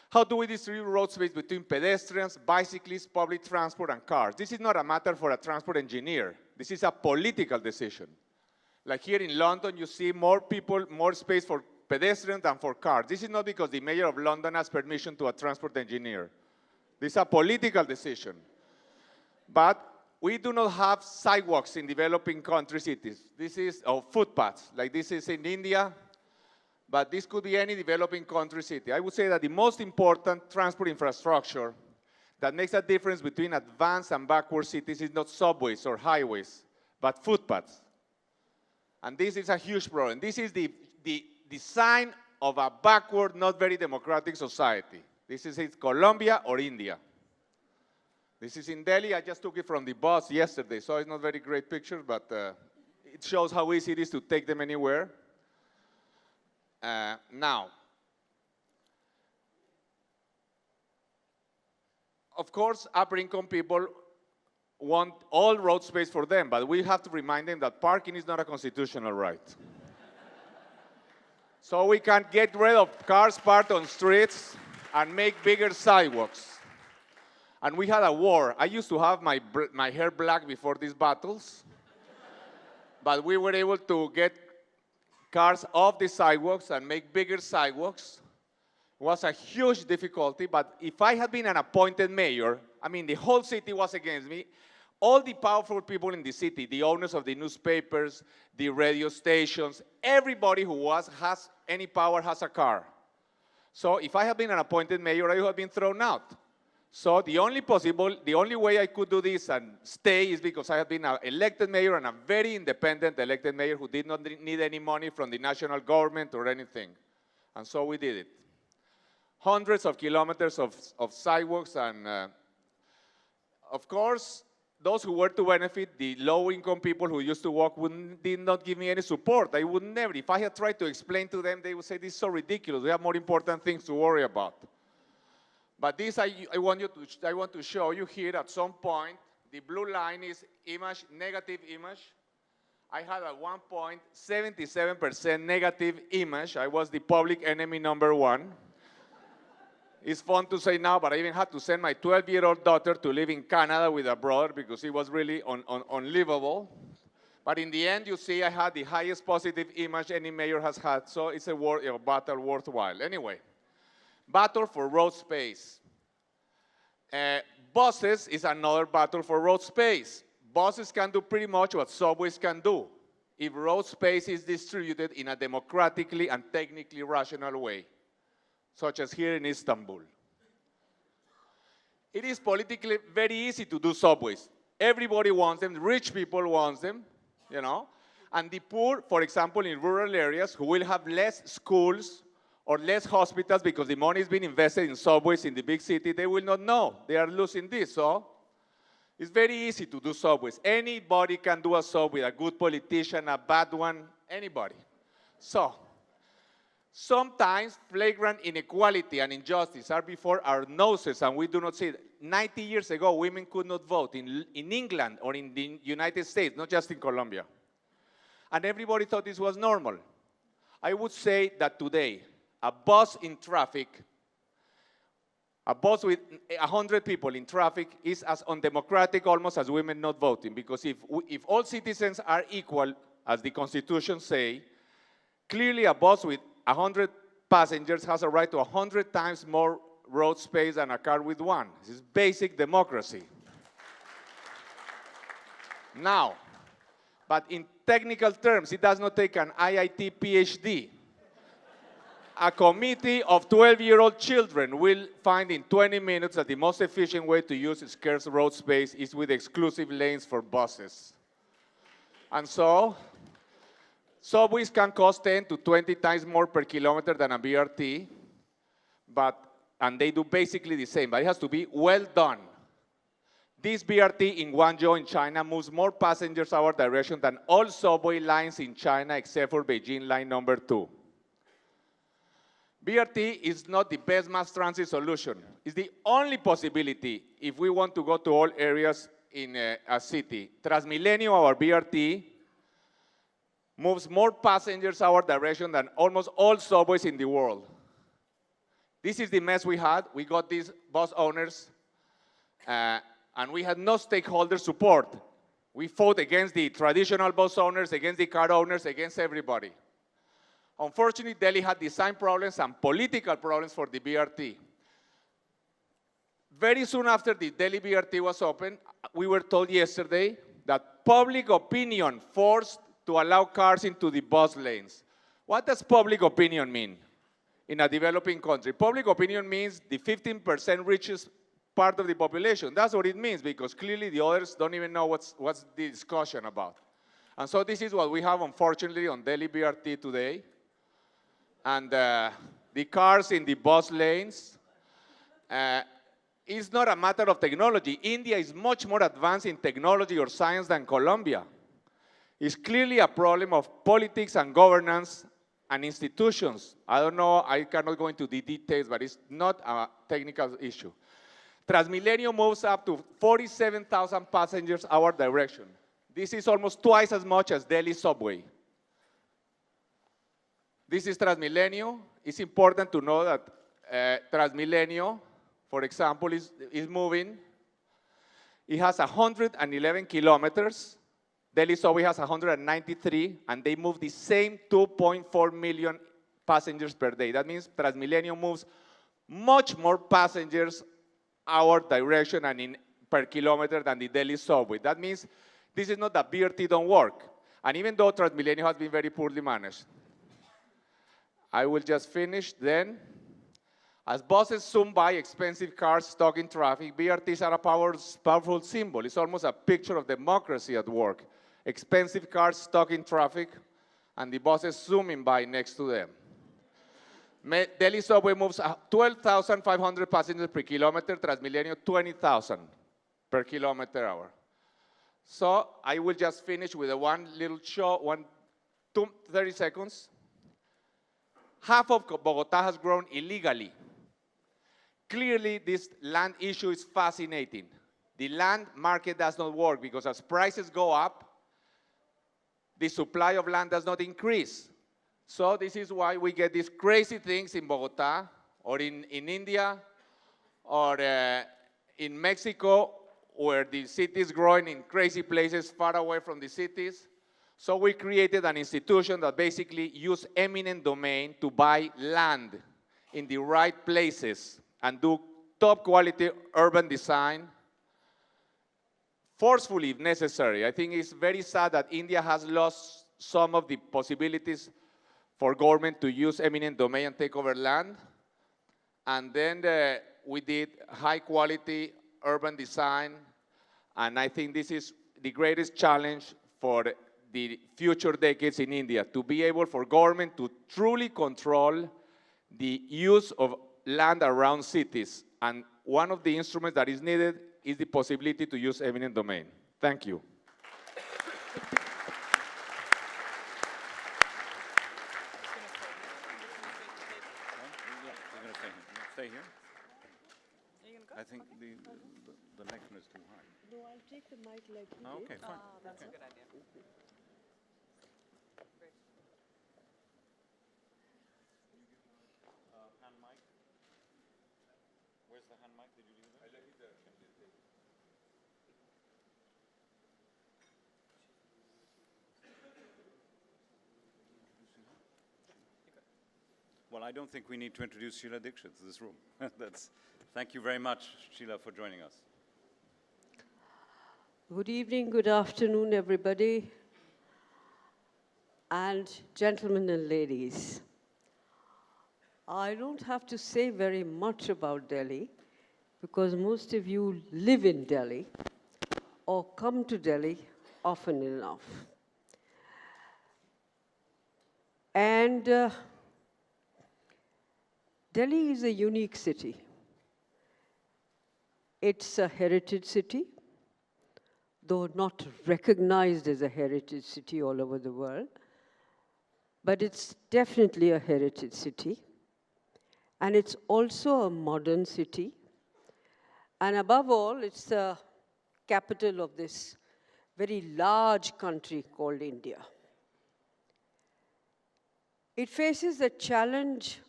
How do we distribute road space between pedestrians, bicyclists, public transport, and cars? This is not a matter for a transport engineer. This is a political decision. Like here in London, you see more people, more space for pedestrians than for cars. This is not because the mayor of London has permission to a transport engineer. This is a political decision. But we do not have sidewalks in developing country cities. This is, footpaths, like this is in India, but this could be any developing country city. I would say that the most important transport infrastructure that makes a difference between advanced and backward cities is not subways or highways, but footpaths. And this is a huge problem. This is the sign of a backward, not very democratic society. This is Colombia or India. This is in Delhi. I just took it from the bus yesterday, so it's not very great picture, but it shows how easy it is to take them anywhere. Now, of course, upper income people want all road space for them, but we have to remind them that parking is not a constitutional right. So we can get rid of cars parked on streets and make bigger sidewalks. And we had a war. I used to have my hair black before these battles, but we were able to get cars off the sidewalks and make bigger sidewalks. It was a huge difficulty, but if I had been an appointed mayor, I mean, the whole city was against me. All the powerful people in the city, the owners of the newspapers, the radio stations, everybody who has any power has a car. So if I had been an appointed mayor, I would have been thrown out. So the only way I could do this and stay is because I had been an elected mayor and a very independent elected mayor who did not need any money from the national government or anything. And so we did it. Hundreds of kilometers of sidewalks and, of course, those who were to benefit, the low-income people who used to walk, did not give me any support. I would never. If I had tried to explain to them, they would say, this is so ridiculous. We have more important things to worry about. But this, I want to show you here at some point. The blue line is image, negative image. I had at one point 77% negative image. I was the public enemy #1. It's fun to say now, but I even had to send my 12-year-old daughter to live in Canada with a brother because it was really unlivable. But in the end, you see, I had the highest positive image any mayor has had, so it's a battle worthwhile. Anyway, battle for road space. Buses is another battle for road space. Buses can do pretty much what subways can do if road space is distributed in a democratically and technically rational way, such as here in Istanbul. It is politically very easy to do subways. Everybody wants them, rich people want them, you know, and the poor, for example, in rural areas who will have less schools or less hospitals because the money is being invested in subways in the big city, they will not know. They are losing this, so it's very easy to do subways. Anybody can do a subway, a good politician, a bad one, anybody. So, sometimes flagrant inequality and injustice are before our noses and we do not see it. 90 years ago, women could not vote in England or in the United States, not just in Colombia. And everybody thought this was normal. I would say that today, a bus in traffic, a bus with 100 people in traffic is as undemocratic almost as women not voting, because if all citizens are equal, as the Constitution say, clearly a bus with 100 passengers has a right to 100 times more road space than a car with one. This is basic democracy. Now, but in technical terms, it does not take an IIT PhD. A committee of 12-year-old children will find in 20 minutes that the most efficient way to use scarce road space is with exclusive lanes for buses. And so, subways can cost 10 to 20 times more per kilometer than a BRT, and they do basically the same, but it has to be well done. This BRT in Guangzhou in China moves more passengers our direction than all subway lines in China except for Beijing line #2. BRT is not the best mass transit solution. It's the only possibility if we want to go to all areas in a city. Transmilenio, our BRT, moves more passengers our direction than almost all subways in the world. This is the mess we had. We got these bus owners, and we had no stakeholder support. We fought against the traditional bus owners, against the car owners, against everybody. Unfortunately, Delhi had design problems and political problems for the BRT. Very soon after the Delhi BRT was opened, we were told yesterday that public opinion forced to allow cars into the bus lanes. What does public opinion mean in a developing country? Public opinion means the 15% richest part of the population. That's what it means, because clearly the others don't even know what's the discussion about. And so this is what we have, unfortunately, on Delhi BRT today. And the cars in the bus lanes, it's not a matter of technology. India is much more advanced in technology or science than Colombia. It's clearly a problem of politics and governance and institutions. I don't know, I cannot go into the details, but it's not a technical issue. Transmilenio moves up to 47,000 passengers our direction. This is almost twice as much as Delhi subway. This is Transmilenio. It's important to know that Transmilenio, for example, is moving. It has 111 kilometers. Delhi subway has 193, and they move the same 2.4 million passengers per day. That means Transmilenio moves much more passengers our direction and per kilometer than the Delhi subway. That means this is not that BRT don't work. And even though Transmilenio has been very poorly managed. I will just finish then. As buses zoom by expensive cars stuck in traffic, BRTs are a powerful symbol. It's almost a picture of democracy at work. Expensive cars stuck in traffic and the buses zooming by next to them. Delhi subway moves 12,500 passengers per kilometer, Transmilenio 20,000 per kilometer hour. So I will just finish with one little show, 30 seconds. Half of Bogota has grown illegally. Clearly, this land issue is fascinating. The land market does not work because as prices go up, the supply of land does not increase. So this is why we get these crazy things in Bogota or in India or in Mexico where the city is growing in crazy places far away from the cities. So we created an institution that basically used eminent domain to buy land in the right places and do top quality urban design forcefully if necessary. I think it's very sad that India has lost some of the possibilities for government to use eminent domain and take over land. And then we did high quality urban design. And I think this is the greatest challenge for the future decades in India, to be able for government to truly control the use of land around cities. And one of the instruments that is needed is the possibility to use eminent domain. Thank you. Stay here. I think the lectern is too high. No, I'll take the mic like he Oh, did. okay, fine. That's a good idea. Hand mic. Where's the hand mic? Did you leave it? I left it there. Well, I don't think we need to introduce Sheila Dixit to this room. Thank you very much, Sheila, for joining us. Good evening, good afternoon, everybody, and gentlemen and ladies. I don't have to say very much about Delhi because most of you live in Delhi or come to Delhi often enough. And Delhi is a unique city. It's a heritage city, though not recognized as a heritage city all over the world, but it's definitely a heritage city. And it's also a modern city. And above all, it's the capital of this very large country called India. It faces a challenge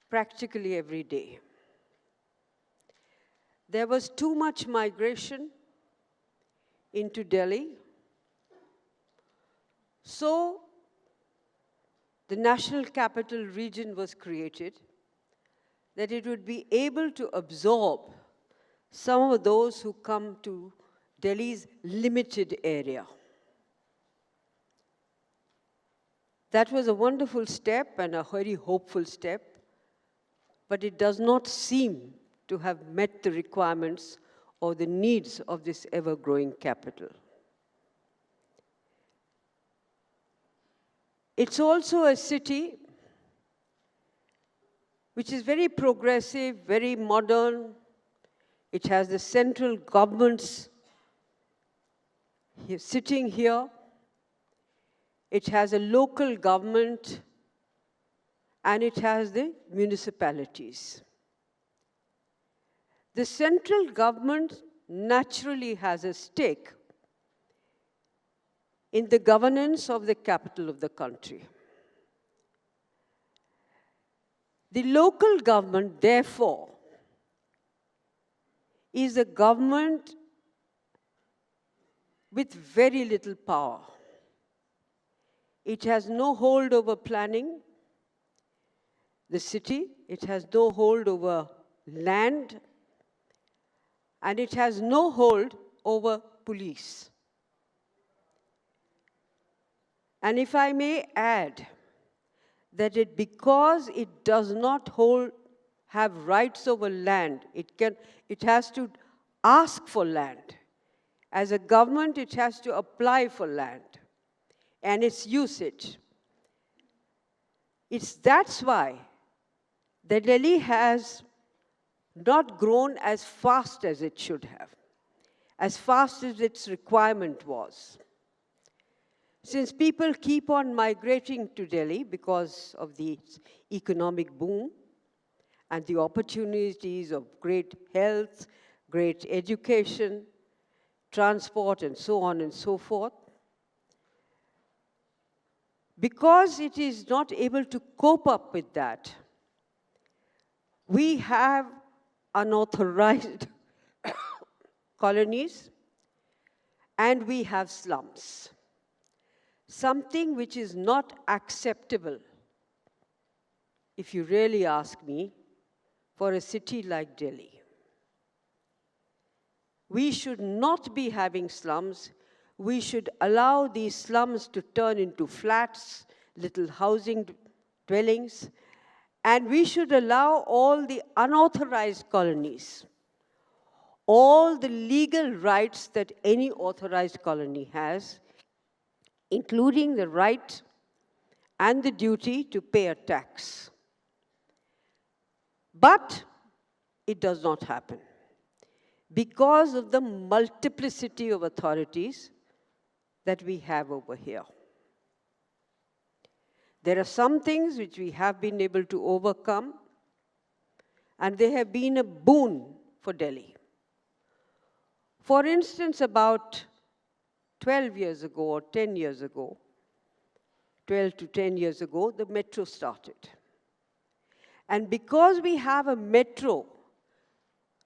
practically every day. There was too much migration into Delhi. So the National Capital Region was created that it would be able to absorb some of those who come to Delhi's limited area. That was a wonderful step and a very hopeful step, but it does not seem to have met the requirements or the needs of this ever-growing capital. It's also a city which is very progressive, very modern. It has the central governments sitting here. It has a local government, and it has the municipalities. the central government naturally has a stake in the governance of the capital of the country. The local government, therefore, is a government with very little power. It has no hold over planning the city, it has no hold over land, and it has no hold over police. And if I may add, that because it does not have rights over land, it has to ask for land. As a government, it has to apply for land and its usage. That's why the Delhi has not grown as fast as it should have, as fast as its requirement was. Since people keep on migrating to Delhi because of the economic boom and the opportunities of great health, great education, transport, and so on and so forth, because it is not able to cope up with that, we have unauthorized colonies and we have slums. Something which is not acceptable, if you really ask me, for a city like Delhi. We should not be having slums. We should allow these slums to turn into flats, little housing dwellings, and we should allow all the unauthorized colonies, all the legal rights that any authorized colony has, including the right and the duty to pay a tax. But it does not happen because of the multiplicity of authorities that we have over here. There are some things which we have been able to overcome, and they have been a boon for Delhi. For instance, about 12 years ago or 10 years ago, 12 to 10 years ago, the metro started. And because we have a metro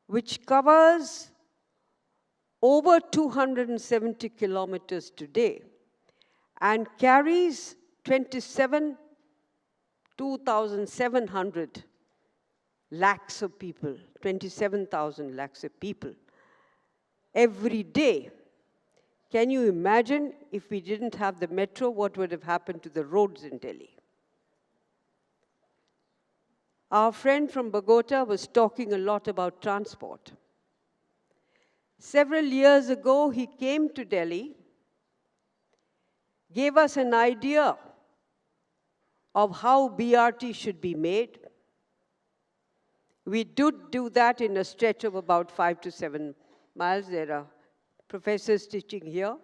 which covers over 270 kilometers today and carries 2,700 lakhs of people, 27,000 lakhs of people every day. Can you imagine if we didn't have the metro, what would have happened to the roads in Delhi? Our friend from Bogota was talking a lot about transport. Several years ago, he came to Delhi, gave us an idea of how BRT should be made. We did do that in a stretch of about 5 to 7 miles. There are professors teaching here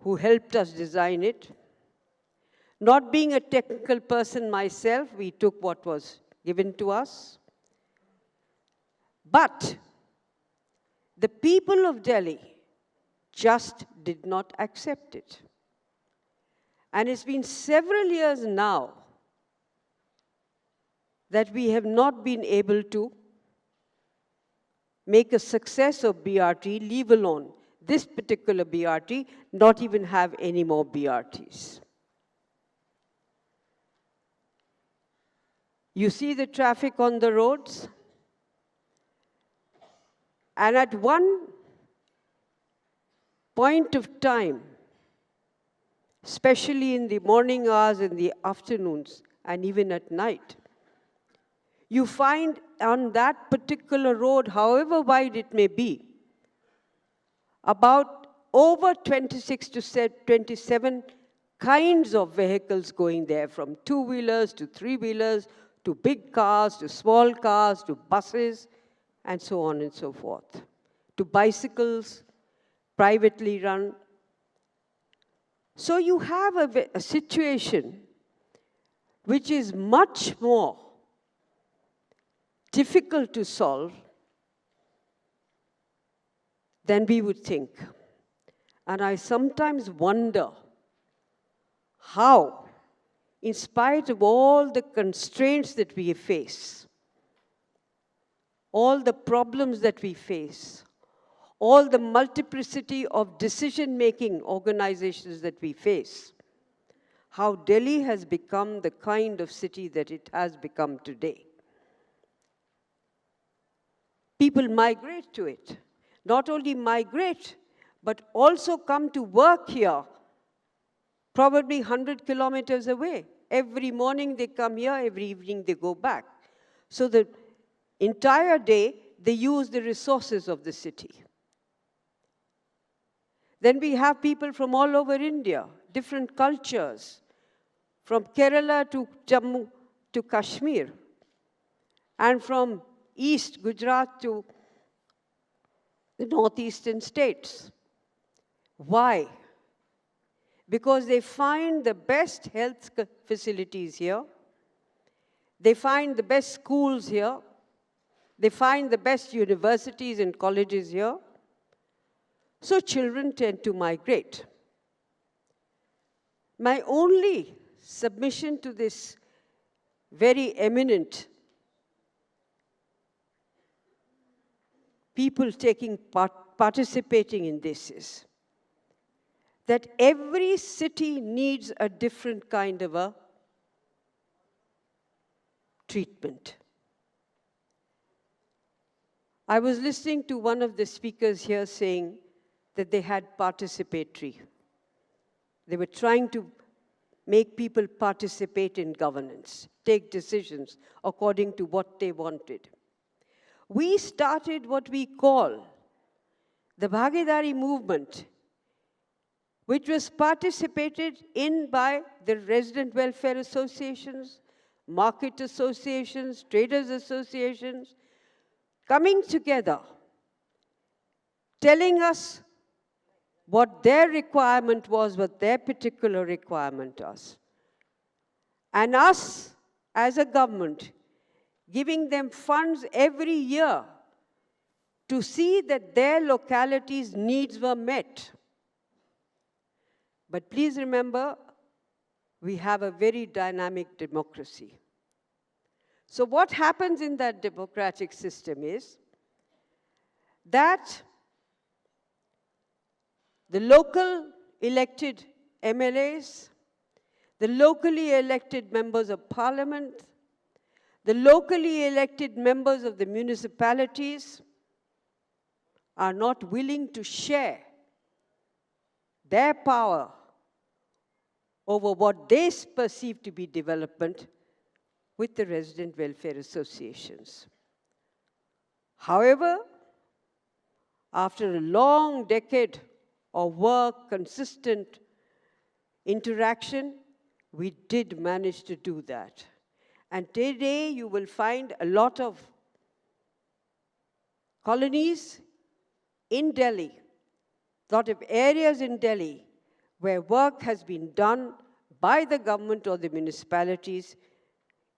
who helped us design it. Not being a technical person myself, we took what was given to us. But the people of Delhi just did not accept it. And it's been several years now that we have not been able to make a success of BRT, leave alone this particular BRT, not even have any more BRTs. You see the traffic on the roads? And at one point of time, especially in the morning hours, in the afternoons, and even at night, you find on that particular road, however wide it may be, about over 26 to 27 kinds of vehicles going there, from two-wheelers to three-wheelers, to big cars, to small cars, to buses, and so on and so forth, to bicycles, privately run. So you have a situation which is much more difficult to solve than we would think. And I sometimes wonder how, in spite of all the constraints that we face, all the problems that we face, all the multiplicity of decision-making organizations that we face, how Delhi has become the kind of city that it has become today. People migrate to it. Not only migrate, but also come to work here, probably 100 kilometers away. Every morning they come here, every evening they go back. So the entire day, they use the resources of the city. Then we have people from all over India, different cultures, from Kerala to Jammu to Kashmir, and from East Gujarat to the northeastern states. Why? Because they find the best health facilities here, they find the best schools here, they find the best universities and colleges here, so children tend to migrate. My only submission to this very eminent people participating in this is that every city needs a different kind of a treatment. I was listening to one of the speakers here saying that they had participatory. They were trying to make people participate in governance, take decisions according to what they wanted. We started what we call the Bhagidari movement, which was participated in by the resident welfare associations, market associations, traders associations, coming together, telling us what their requirement was, what their particular requirement was. And us, as a government, giving them funds every year to see that their localities' needs were met. But please remember, we have a very dynamic democracy. So what happens in that democratic system is that the local elected MLAs, the locally elected members of parliament, the locally elected members of the municipalities are not willing to share their power over what they perceive to be development with the resident welfare associations. However, after a long decade of work, consistent interaction, we did manage to do that. And today you will find a lot of colonies in Delhi, a lot of areas in Delhi where work has been done by the government or the municipalities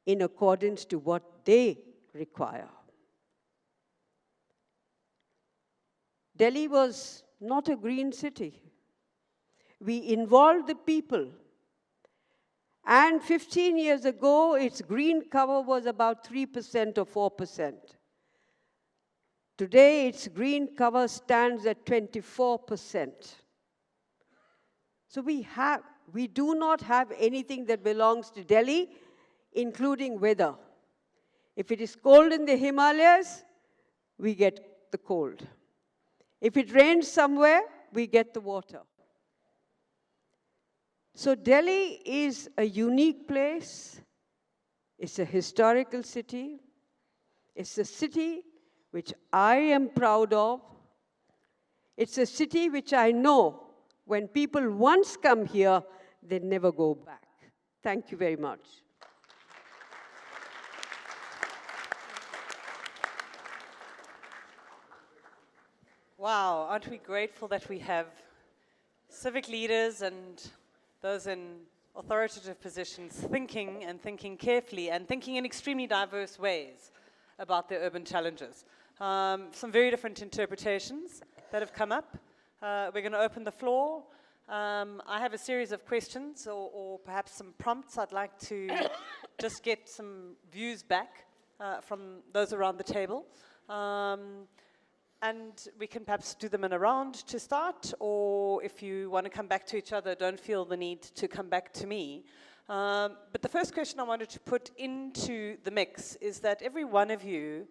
in accordance to what they require. Delhi was not a green city. We involved the people. And 15 years ago, its green cover was about 3% or 4%. Today, its green cover stands at 24%. So we do not have anything that belongs to Delhi, including weather. If it is cold in the Himalayas, we get the cold. If it rains somewhere, we get the water. So Delhi is a unique place. It's a historical city. It's a city which I am proud of. It's a city which I know when people once come here, they never go back. Thank you very much. Wow, aren't we grateful that we have civic leaders and those in authoritative positions thinking carefully and thinking in extremely diverse ways about their urban challenges. Some very different interpretations. that have come up. We're going to open the floor. I have a series of questions or perhaps some prompts. I'd like to just get some views back from those around the table. And we can perhaps do them in a round to start, or if you want to come back to each other, don't feel the need to come back to me. But the first question I wanted to put into the mix is that every one of you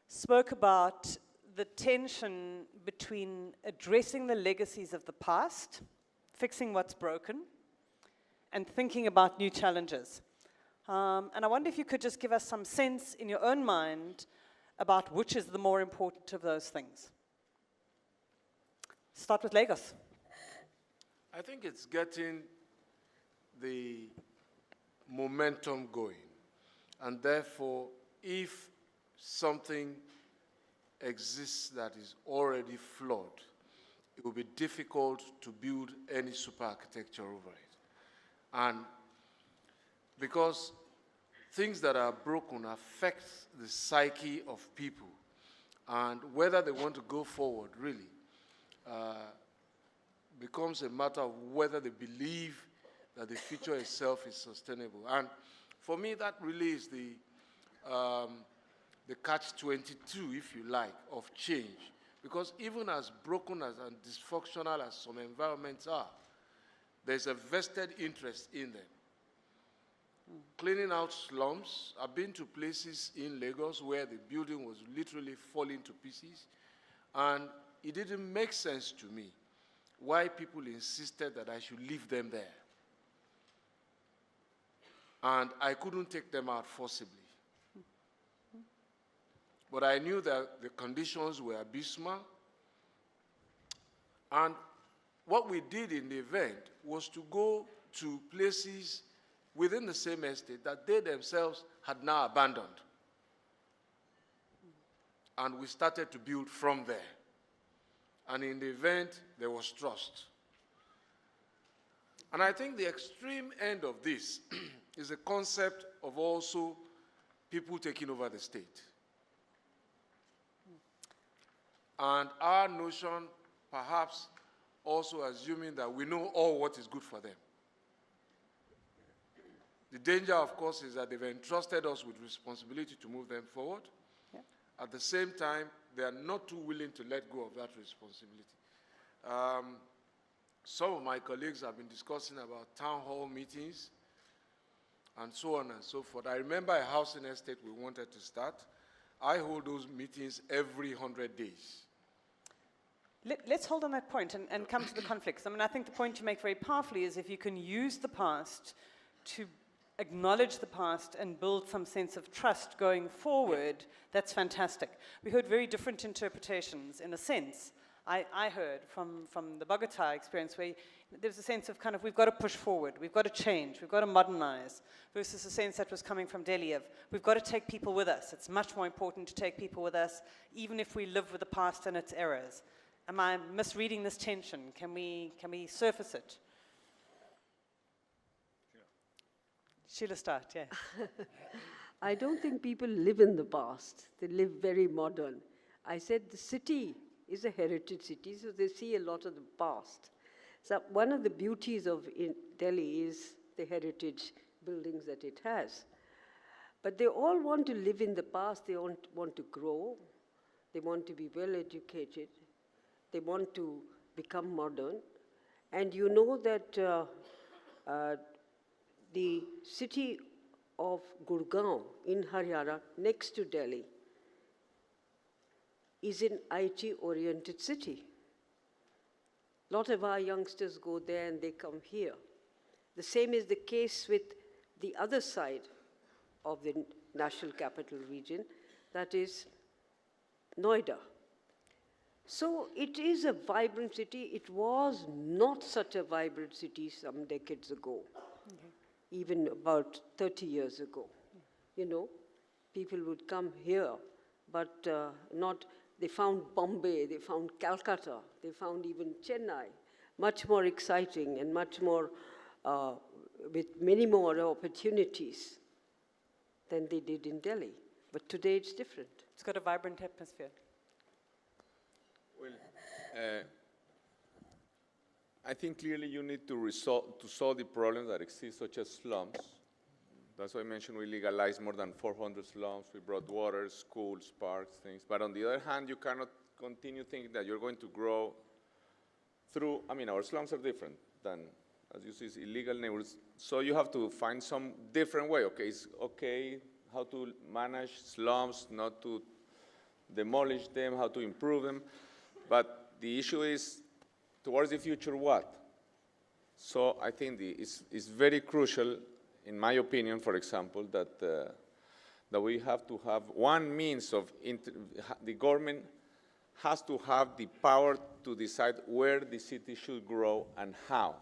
spoke about the tension between addressing the legacies of the past, fixing what's broken, and thinking about new challenges. And I wonder if you could just give us some sense in your own mind about which is the more important of those things. Start with Lagos. I think it's getting the momentum going. And therefore, if something exists that is already flawed, it will be difficult to build any super architecture over it. And because things that are broken affect the psyche of people, and whether they want to go forward really becomes a matter of whether they believe that the future itself is sustainable. And for me, that really is the catch-22, if you like, of change. Because even as broken as and dysfunctional as some environments are, there's a vested interest in them. Cleaning out slums. I've been to places in Lagos where the building was literally falling to pieces, and it didn't make sense to me why people insisted that I should leave them there. And I couldn't take them out forcibly. But I knew that the conditions were abysmal. And what we did in the event was to go to places within the same estate that they themselves had now abandoned. And we started to build from there. And in the event, there was trust. And I think the extreme end of this is the concept of also people taking over the state. And our notion, perhaps also assuming that we know all what is good for them. The danger, of course, is that they've entrusted us with responsibility to move them forward. Yeah. At the same time, they are not too willing to let go of that responsibility. Some of my colleagues have been discussing about town hall meetings and so on and so forth. I remember a housing estate we wanted to start. I hold those meetings every 100 days. Let's hold on that point and come to the conflicts. I mean, I think the point you make very powerfully is if you can use the past to acknowledge the past and build some sense of trust going forward, that's fantastic. We heard very different interpretations in a sense. I heard from the Bogota experience where there's a sense of kind of we've got to push forward, we've got to change, we've got to modernize, versus a sense that was coming from Delhi of we've got to take people with us. It's much more important to take people with us, even if we live with the past and its errors. Am I misreading this tension? Can we surface it? Sheila, start, yeah. I don't think people live in the past. They live very modern. I said the city is a heritage city, so they see a lot of the past. So one of the beauties of Delhi is the heritage buildings that it has. But they all want to live in the past. They want to grow. They want to be well educated. They want to become modern. And you know that the city of Gurgaon in Haryana, next to Delhi, is an IT-oriented city. A lot of our youngsters go there and they come here. The same is the case with the other side of the National Capital Region, that is Noida. So it is a vibrant city. It was not such a vibrant city some decades ago, even about 30 years ago. You know, people would come here, but not. They found Bombay, they found Calcutta, they found even Chennai, much more exciting and much more, with many more opportunities than they did in Delhi. But today it's different. It's got a vibrant atmosphere. Well, I think clearly you need to solve the problems that exist, such as slums. That's why I mentioned we legalized more than 400 slums. We brought water, schools, parks, things. But on the other hand, you cannot continue thinking that you're going to grow through, I mean, our slums are different than, as you see, illegal neighborhoods. So you have to find some different way. Okay, it's okay how to manage slums, not to demolish them, how to improve them. But the issue is, towards the future, what? So I think it's very crucial, in my opinion, for example, that we have to have one means of, the government has to have the power to decide where the city should grow and how.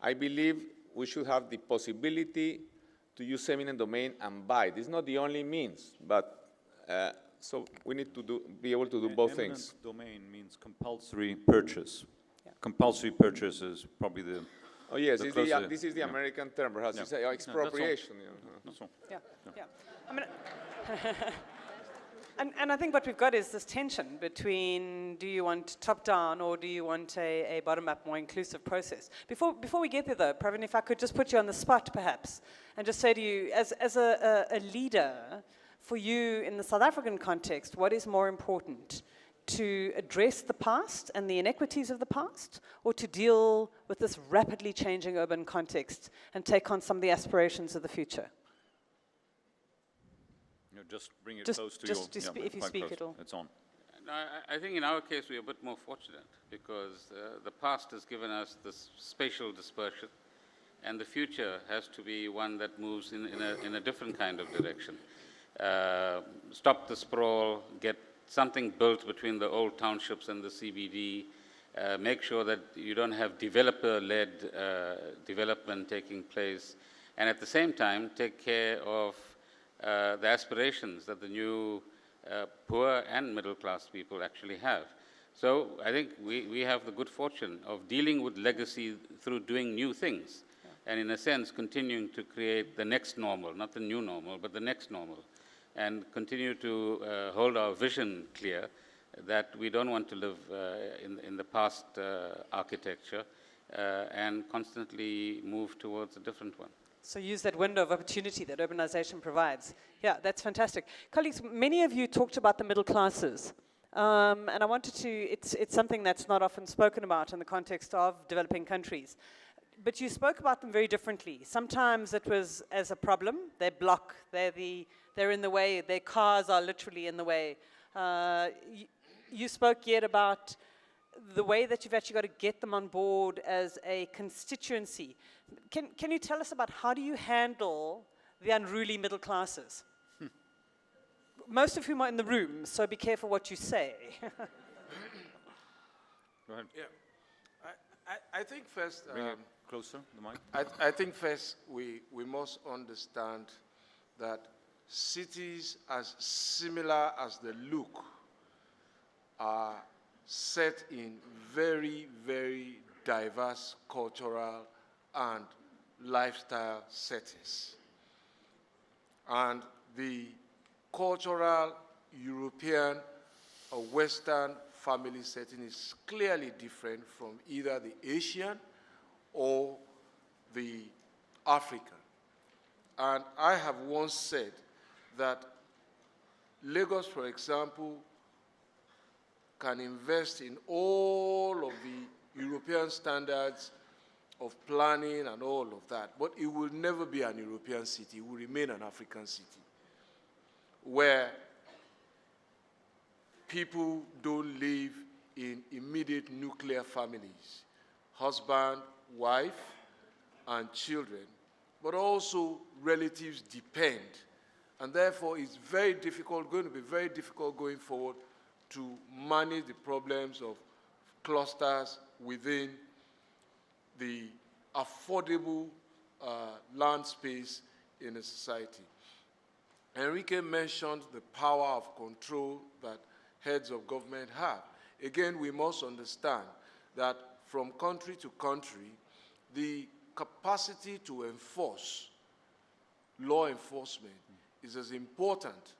I believe we should have the possibility to use eminent domain and buy. This is not the only means, but so we need to be able to do both things. Eminent domain means compulsory purchase. Yeah. Compulsory purchase is probably the... Oh yes, this is the American term, perhaps you say expropriation. That's all. Yeah, yeah. I mean, and I think what we've got is this tension between, do you want top-down or do you want a bottom-up, more inclusive process? Before we get there, though, Pravin, if I could just put you on the spot, perhaps, and just say to you, as a leader, for you in the South African context, what is more important? To address the past and the inequities of the past, or to deal with this rapidly changing urban context and take on some of the aspirations of the future? Just bring it Just- close to just your... to spe- if you quite speak close. at all. It's on. No, I think in our case we're a bit more fortunate because the past has given us this spatial dispersion, and the future has to be one that moves in a different kind of direction. Stop the sprawl, get something built between the old townships and the CBD, make sure that you don't have developer-led development taking place, and at the same time take care of the aspirations that the new poor and middle-class people actually have. So I think we have the good fortune of dealing with legacy through doing new things, and in a sense continuing to create the next normal, not the new normal, but the next normal, and continue to hold our vision clear that we don't want to live in the past architecture and constantly move towards a different one. So use that window of opportunity that urbanization provides. Yeah, that's fantastic. Colleagues, many of you talked about the middle classes. And I wanted to, it's something that's not often spoken about in the context of developing countries. But you spoke about them very differently. Sometimes it was as a problem. They block, they're in the way, their cars are literally in the way. You spoke yet about the way that you've actually got to get them on board as a constituency. Can you tell us about how do you handle the unruly middle classes? Most of whom are in the room, so be careful what you say. Go ahead. Yeah. I think first... Bring it closer, the mic. I think first we must understand that cities as similar as they look are set in very, very diverse cultural and lifestyle settings. And the cultural European or Western family setting is clearly different from either the Asian or the African. And I have once said that Lagos, for example, can invest in all of the European standards of planning and all of that, but it will never be an European city. It will remain an African city where people don't live in immediate nuclear families, husband, wife, and children, but also relatives depend. And therefore, it's very difficult, going to be very difficult going forward to manage the problems of clusters within the affordable land space in a society. Enrique mentioned the power of control that heads of government have. Again, we must understand that from country to country, the capacity to enforce law enforcement is as important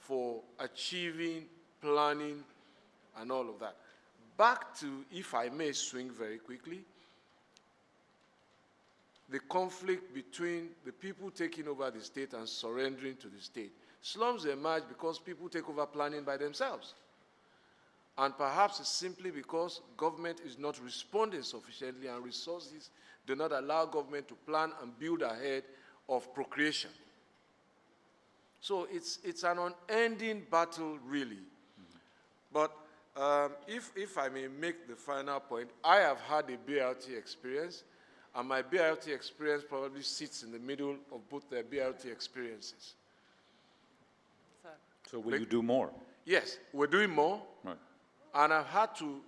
for achieving planning and all of that. Back to, if I may swing very quickly, the conflict between the people taking over the state and surrendering to the state. Slums emerge because people take over planning by themselves. And perhaps it's simply because government is not responding sufficiently and resources do not allow government to plan and build ahead of procreation. So it's an unending battle, really. But if I may make the final point, I have had a BRT experience, and my BRT experience probably sits in the middle of both their BRT experiences. So will you do more? Yes, we're doing more. Right. And I've had to,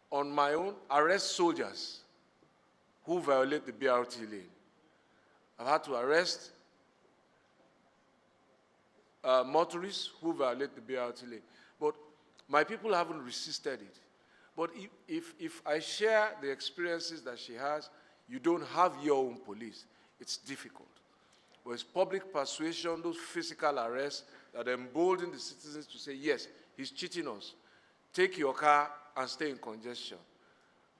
on my own, arrest soldiers who violate the BRT lane. I've had to arrest motorists who violate the BRT lane. But my people haven't resisted it. But if I share the experiences that she has, you don't have your own police. It's difficult. But it's public persuasion, those physical arrests that embolden the citizens to say, yes, he's cheating us. Take your car and stay in congestion.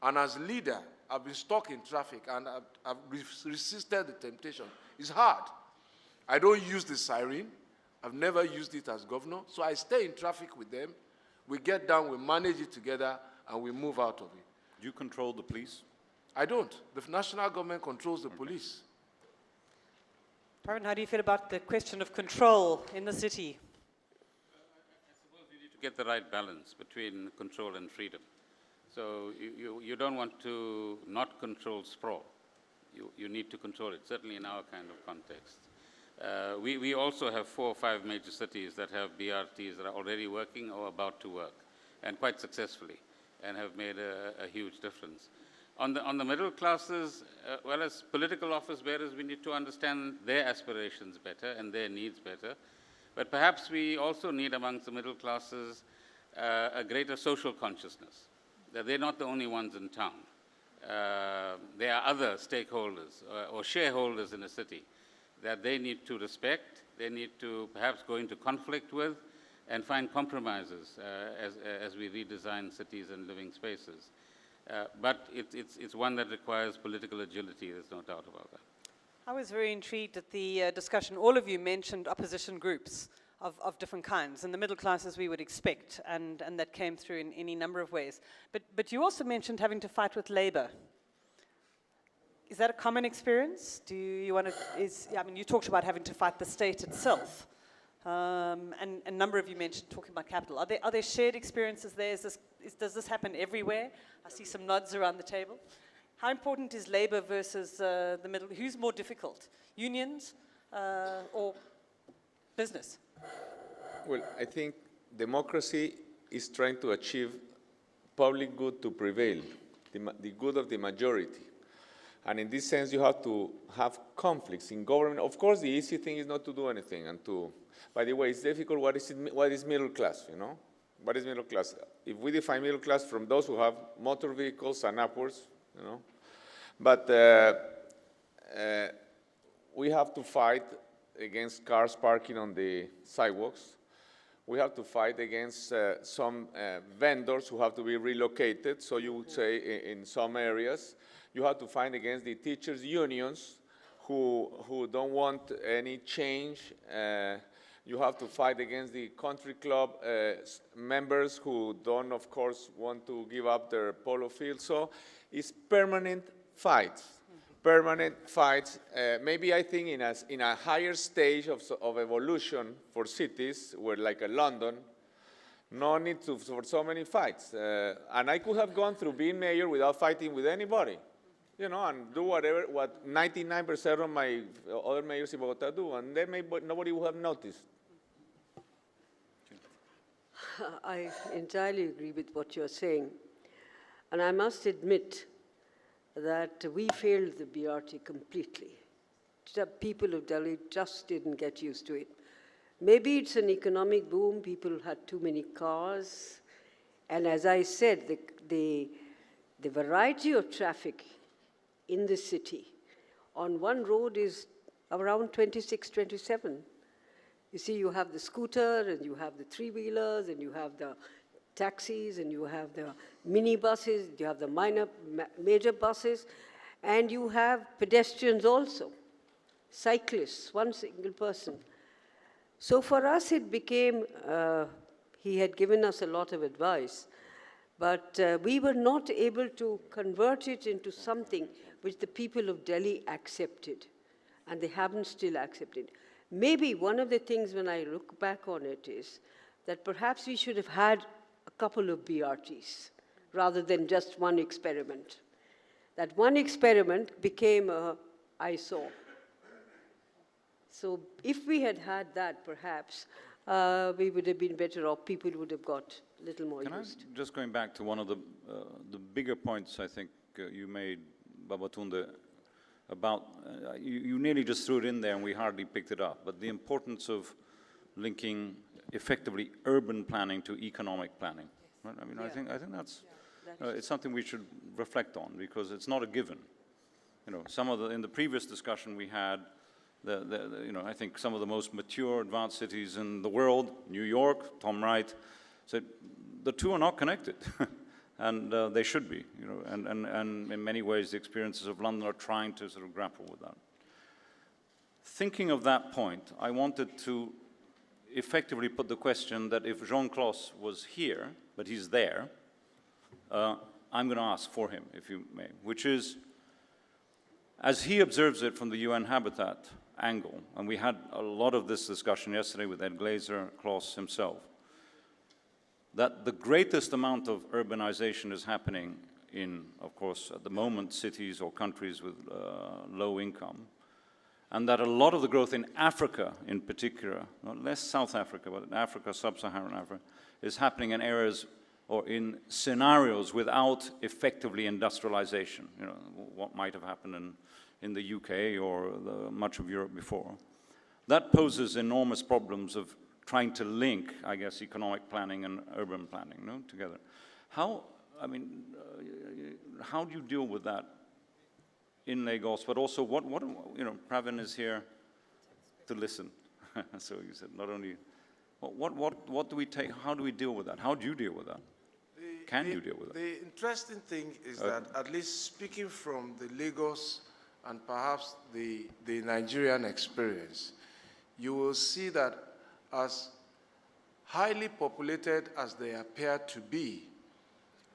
And as leader, I've been stuck in traffic and I've resisted the temptation. It's hard. I don't use the siren. I've never used it as governor. So I stay in traffic with them. We get down, we manage it together, and we move out of it. Do you control the police? I don't. The national government controls the police. Taryn, how do you feel about the question of control in the city? To get the right balance between control and freedom. So you don't want to not control sprawl. You need to control it, certainly in our kind of context. We also have 4 or 5 major cities that have BRTs that are already working or about to work, and quite successfully, and have made a huge difference. On the middle classes, well, as political office bearers, we need to understand their aspirations better and their needs better. But perhaps we also need amongst the middle classes a greater social consciousness, that they're not the only ones in town. There are other stakeholders or shareholders in a city that they need to respect, they need to perhaps go into conflict with, and find compromises as we redesign cities and living spaces. But it's one that requires political agility, there's no doubt about that. I was very intrigued at the discussion. All of you mentioned opposition groups of different kinds, and the middle class as we would expect, and that came through in any number of ways. But you also mentioned having to fight with labor. Is that a common experience? Do you want to, I mean, you talked about having to fight the state itself, and a number of you mentioned talking about capital. Are there shared experiences there? Does this happen everywhere? I see some nods around the table. How important is labor versus the middle? Who's more difficult, unions or business? Well, I think democracy is trying to achieve public good to prevail, the good of the majority. And in this sense, you have to have conflicts in government. Of course, the easy thing is not to do anything. And by the way, it's difficult. What is middle class, you know? What is middle class? If we define middle class from those who have motor vehicles and upwards, you know? But we have to fight against cars parking on the sidewalks. We have to fight against some vendors who have to be relocated. So you would say in some areas. You have to fight against the teachers' unions who don't want any change. You have to fight against the country club members who don't, of course, want to give up their polo field. So it's permanent fights. Permanent fights. Maybe I think in a higher stage of evolution for cities, where like a London, no need for so many fights. And I could have gone through being mayor without fighting with anybody, you know, and do what 99% of my other mayors in Bogota do, and then nobody would have noticed. I entirely agree with what you're saying. And I must admit that we failed the BRT completely. The people of Delhi just didn't get used to it. Maybe it's an economic boom, people had too many cars, and as I said, the variety of traffic in the city on one road is around 26, 27. You see, you have the scooter, and you have the three-wheelers, and you have the taxis, and you have the mini buses, you have the major buses, and you have pedestrians also, cyclists, one single person. So for us, it became, he had given us a lot of advice, but we were not able to convert it into something which the people of Delhi accepted, and they haven't still accepted. Maybe one of the things when I look back on it is that perhaps we should have had a couple of BRTs rather than just one experiment. That one experiment became a eyesore. So if we had had that, perhaps, we would have been better off. People would have got a little more used. Just going back to one of the bigger points I think you made, Babatunde, about, you nearly just threw it in there and we hardly picked it up, but the importance of linking effectively urban planning to economic planning. Right? I mean, I think that's, it's something we should reflect on because it's not a given. You know, some of in the previous discussion we had, you know, I think some of the most mature, advanced cities in the world, New York, Tom Wright, said the two are not connected, and they should be. You know, and in many ways, the experiences of London are trying to sort of grapple with that. Thinking of that point, I wanted to effectively put the question that if Jean-Claude was here, but he's there, I'm going to ask for him, if you may, which is, as he observes it from the UN Habitat angle, and we had a lot of this discussion yesterday with Ed Glazer, Klaus himself, that the greatest amount of urbanization is happening in, of course, at the moment, cities or countries with low income, and that a lot of the growth in Africa in particular, not less South Africa, but in Africa, sub-Saharan Africa, is happening in areas or in scenarios without effectively industrialization. You know, what might have happened in the UK or much of Europe before. That poses enormous problems of trying to link, I guess, economic planning and urban planning, no, together. How, I mean, how do you deal with that in Lagos? But also, what you know, Pravin is here to listen. So you said not only, what do we take? How do we deal with that? How do you deal with that? Can you deal with that? The interesting thing is that, at least speaking from the Lagos and perhaps the Nigerian experience, you will see that as highly populated as they appear to be,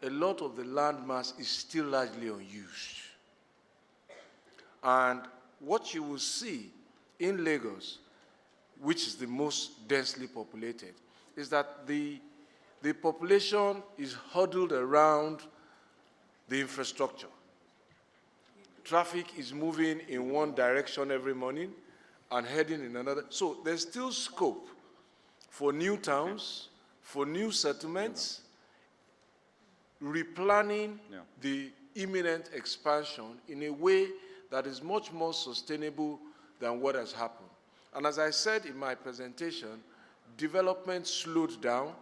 a lot of the land mass is still largely unused. And what you will see in Lagos, which is the most densely populated, is that the population is huddled around the infrastructure. Traffic is moving in one direction every morning and heading in another. So there's still scope for new towns, for new settlements, replanning the imminent expansion in a way that is much more sustainable than what has happened. And as I said in my presentation, development slowed down,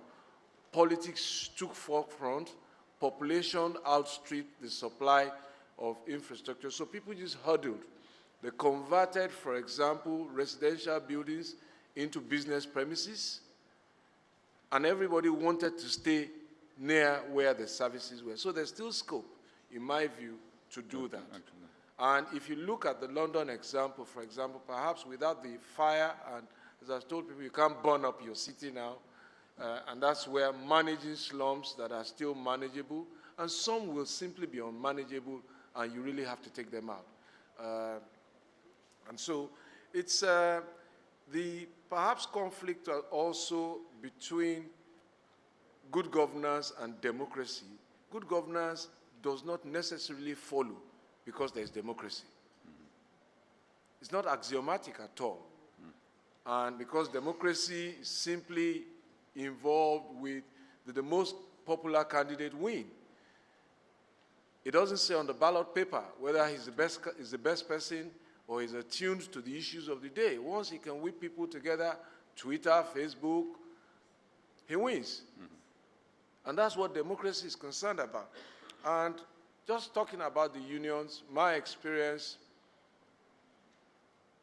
politics took forefront, population outstripped the supply of infrastructure, so people just huddled. They converted, for example, residential buildings into business premises, and everybody wanted to stay near where the services were. So there's still scope, in my view, to do that. And if you look at the London example, for example, perhaps without the fire, and as I've told people, you can't burn up your city now, and that's where managing slums that are still manageable, and some will simply be unmanageable, and you really have to take them out. And so it's the perhaps conflict also between good governance and democracy. Good governance does not necessarily follow because there's democracy. It's not axiomatic at all. And because democracy is simply involved with the most popular candidate win. It doesn't say on the ballot paper whether he's the best person or he's attuned to the issues of the day. Once he can whip people together, Twitter, Facebook, he wins. And that's what democracy is concerned about. And just talking about the unions, my experience,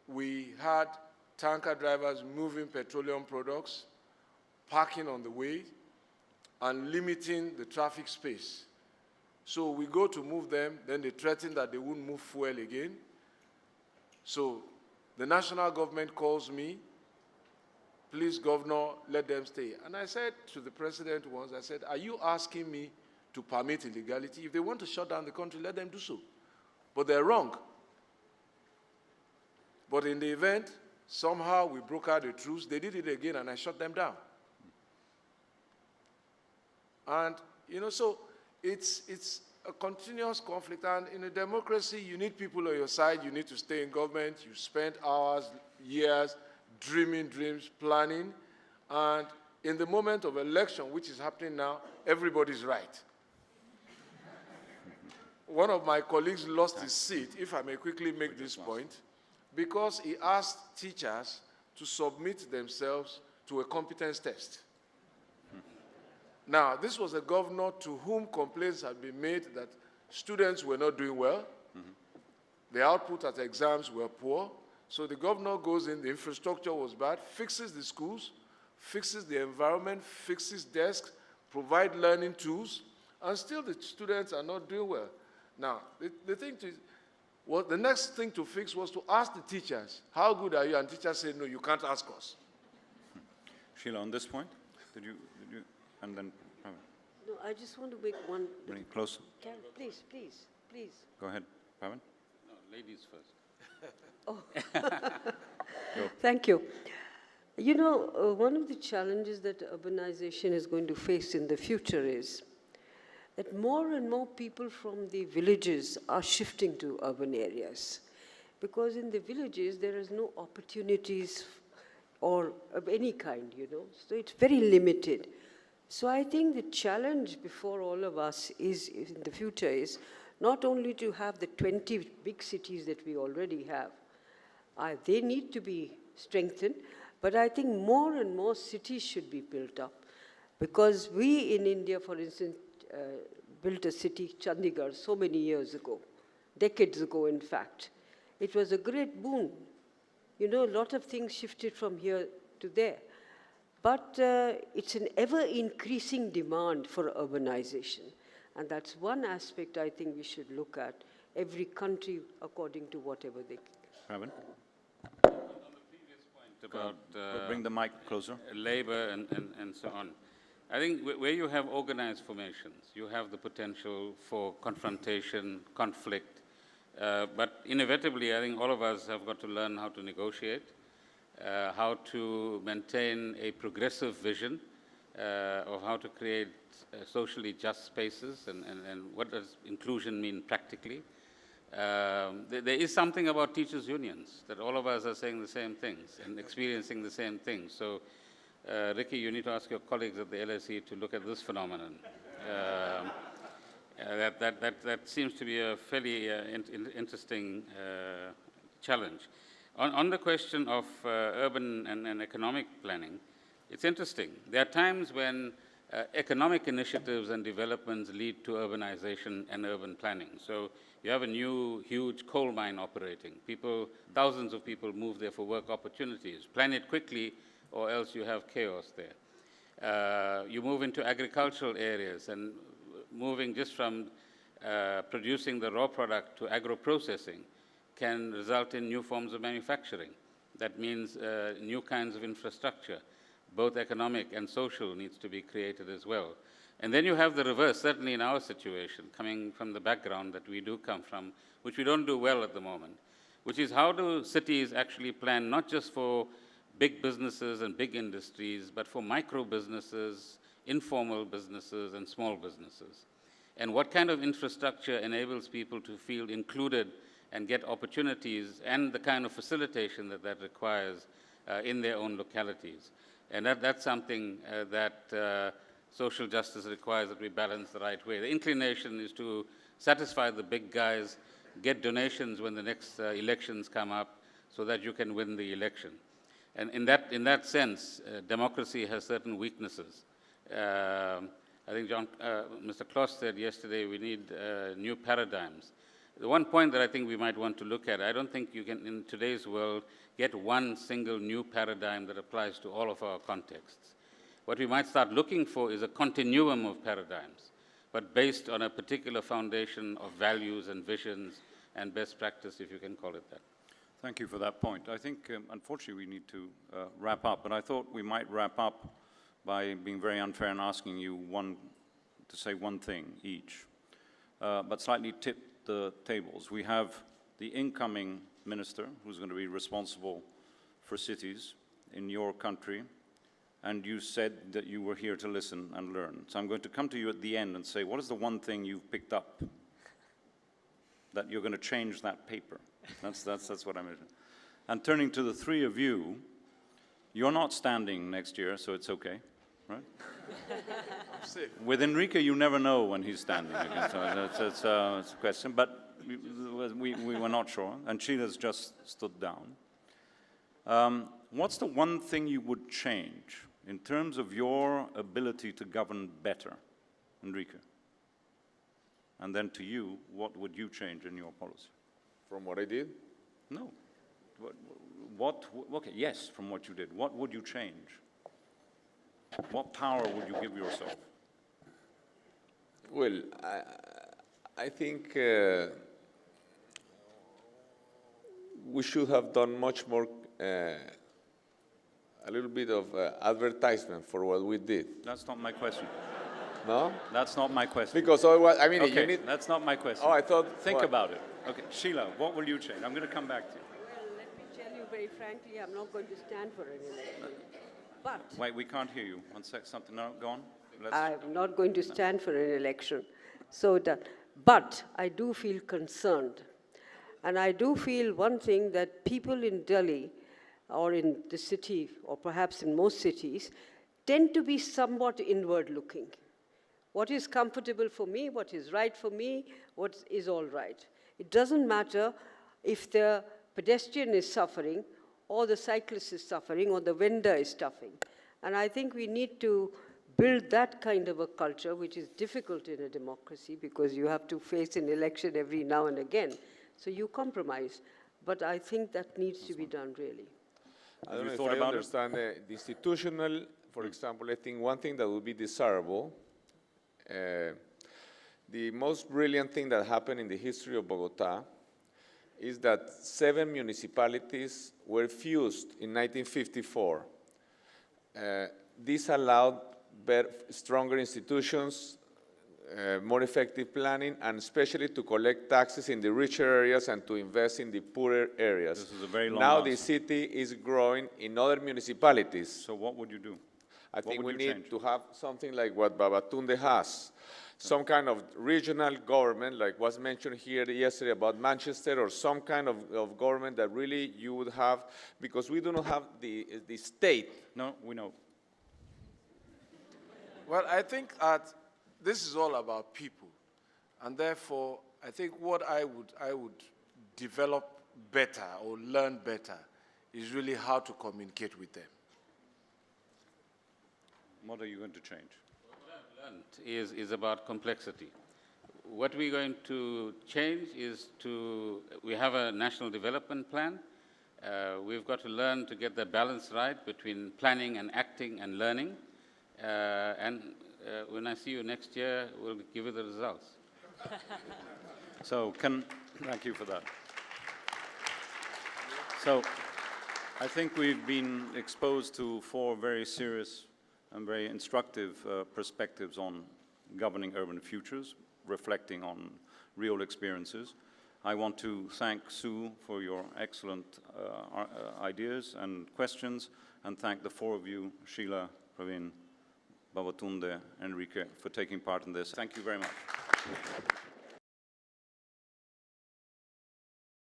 we had tanker drivers moving petroleum products, parking on the way, and limiting the traffic space. So we go to move them, then they threaten that they won't move fuel again. So the national government calls me, please, Governor, let them stay. And I said to the president once, I said, are you asking me to permit illegality? If they want to shut down the country, let them do so. But they're wrong. But in the event, somehow we broke out the truce, they did it again, and I shut them down. And, you know, so it's a continuous conflict. And in a democracy, you need people on your side. You need to stay in government. You spend hours, years, dreaming dreams, planning. And in the moment of election, which is happening now, everybody's right. One of my colleagues lost his seat, if I may quickly make this point, because he asked teachers to submit themselves to a competence test. Now, this was a governor to whom complaints had been made that students were not doing well. The output at exams were poor. So the governor goes in, the infrastructure was bad, fixes the schools, fixes the environment, fixes desks, provide learning tools, and still the students are not doing well. Now, the next thing to fix was to ask the teachers, how good are you? And teachers said, no, you can't ask us. Sheila, on this point, did you and then, No, I just want to make one. bring it closer. Please. Go ahead, Pavan. No, ladies first. Thank you. You know, one of the challenges that urbanization is going to face in the future is that more and more people from the villages are shifting to urban areas. Because in the villages, there is no opportunities or of any kind, you know. So it's very limited. So I think the challenge before all of us is in the future is not only to have the 20 big cities that we already have. They need to be strengthened, but I think more and more cities should be built up. Because we in India, for instance, built a city, Chandigarh, so many years ago, decades ago in fact. It was a great boon. You know, a lot of things shifted from here to there. But it's an ever-increasing demand for urbanization. And that's one aspect I think we should look at, every country according to whatever they can. Pavan, On the previous point about bring the mic closer. labor and so on, I think where you have organized formations, you have the potential for confrontation, conflict, but inevitably I think all of us have got to learn how to negotiate, how to maintain a progressive vision of how to create socially just spaces and what does inclusion mean practically. There is something about teachers' unions that all of us are saying the same things and experiencing the same things. So, Ricky, you need to ask your colleagues at the LSE to look at this phenomenon. That seems to be a fairly interesting challenge. On the question of urban and economic planning, it's interesting. There are times when economic initiatives and developments lead to urbanization and urban planning. So you have a new, huge coal mine operating. Thousands of people move there for work opportunities. Plan it quickly, or else you have chaos there. You move into agricultural areas, and moving just from producing the raw product to agro-processing can result in new forms of manufacturing. That means new kinds of infrastructure, both economic and social, needs to be created as well. And then you have the reverse, certainly in our situation, coming from the background that we do come from, which we don't do well at the moment, which is how do cities actually plan not just for big businesses and big industries, but for micro businesses, informal businesses, and small businesses. And what kind of infrastructure enables people to feel included and get opportunities and the kind of facilitation that requires in their own localities. And that's something that social justice requires that we balance the right way. The inclination is to satisfy the big guys, get donations when the next elections come up so that you can win the election. And in that sense, democracy has certain weaknesses. I think Mr. Kloss said yesterday we need new paradigms. The one point that I think we might want to look at, I don't think you can, in today's world, get one single new paradigm that applies to all of our contexts. What we might start looking for is a continuum of paradigms, but based on a particular foundation of values and visions and best practice, if you can call it that. Thank you for that point. I think, unfortunately, we need to wrap up, but I thought we might wrap up by being very unfair and asking you to say one thing each, but slightly tip the tables. We have the incoming minister who's going to be responsible for cities in your country, and you said that you were here to listen and learn. So I'm going to come to you at the end and say, what is the one thing you've picked up that you're going to change that paper? That's what I'm measuring. And turning to the three of you, you're not standing next year, so it's okay, right? I'm safe. With Enrique, you never know when he's standing again, so it's a question, but we were not sure, and Sheila's just stood down. What's the one thing you would change in terms of your ability to govern better, Enrique? And then to you, what would you change in your policy? From what I did? No. Okay, yes, from what you did. What would you change? What power would you give yourself? Well, I think we should have done much more, a little bit of advertisement for what we did. That's not my question. No? That's not my question. Because otherwise, I mean, Okay, you need... that's not my question. Oh, I thought... Think what? about it. Okay, Sheila, what will you change? I'm going to come back to you. Well, let me tell you very frankly, I'm not going to stand for an election. But Wait, we can't hear you. One sec, something, no, go on. I'm not going to stand for an election. But I do feel concerned. And I do feel one thing, that people in Delhi, or in the city, or perhaps in most cities, tend to be somewhat inward-looking. What is comfortable for me, what is right for me, what is all right. It doesn't matter if the pedestrian is suffering, or the cyclist is suffering, or the vendor is suffering. And I think we need to build that kind of a culture, which is difficult in a democracy, because you have to face an election every now and again. So you compromise. But I think that needs to be done, really. I don't know if I understand the institutional, for example, I think one thing that would be desirable, the most brilliant thing that happened in the history of Bogota is that 7 municipalities were fused in 1954. This allowed stronger institutions, more effective planning, and especially to collect taxes in the richer areas and to invest in the poorer areas. This is a very long Now answer. the city is growing in other municipalities. So what would you do? I think we would you need change? to have something like what Babatunde has, some kind of regional government, like was mentioned here yesterday about Manchester, or some kind of government that really you would have, because we do not have the state. No, we know. Well, I think that this is all about people, and therefore, I think what I would develop better or learn better is really how to communicate with them. What are you going to change? What I've learned is about complexity. What we're going to change is we have a national development plan. We've got to learn to get the balance right between planning and acting and learning. When I see you next year, we'll give you the results. So thank you for that. So I think we've been exposed to 4 very serious and very instructive perspectives on governing urban futures, reflecting on real experiences. I want to thank Sue for your excellent ideas and questions, and thank the 4 of you, Sheila, Praveen, Babatunde, Enrique, for taking part in this. Thank you very much.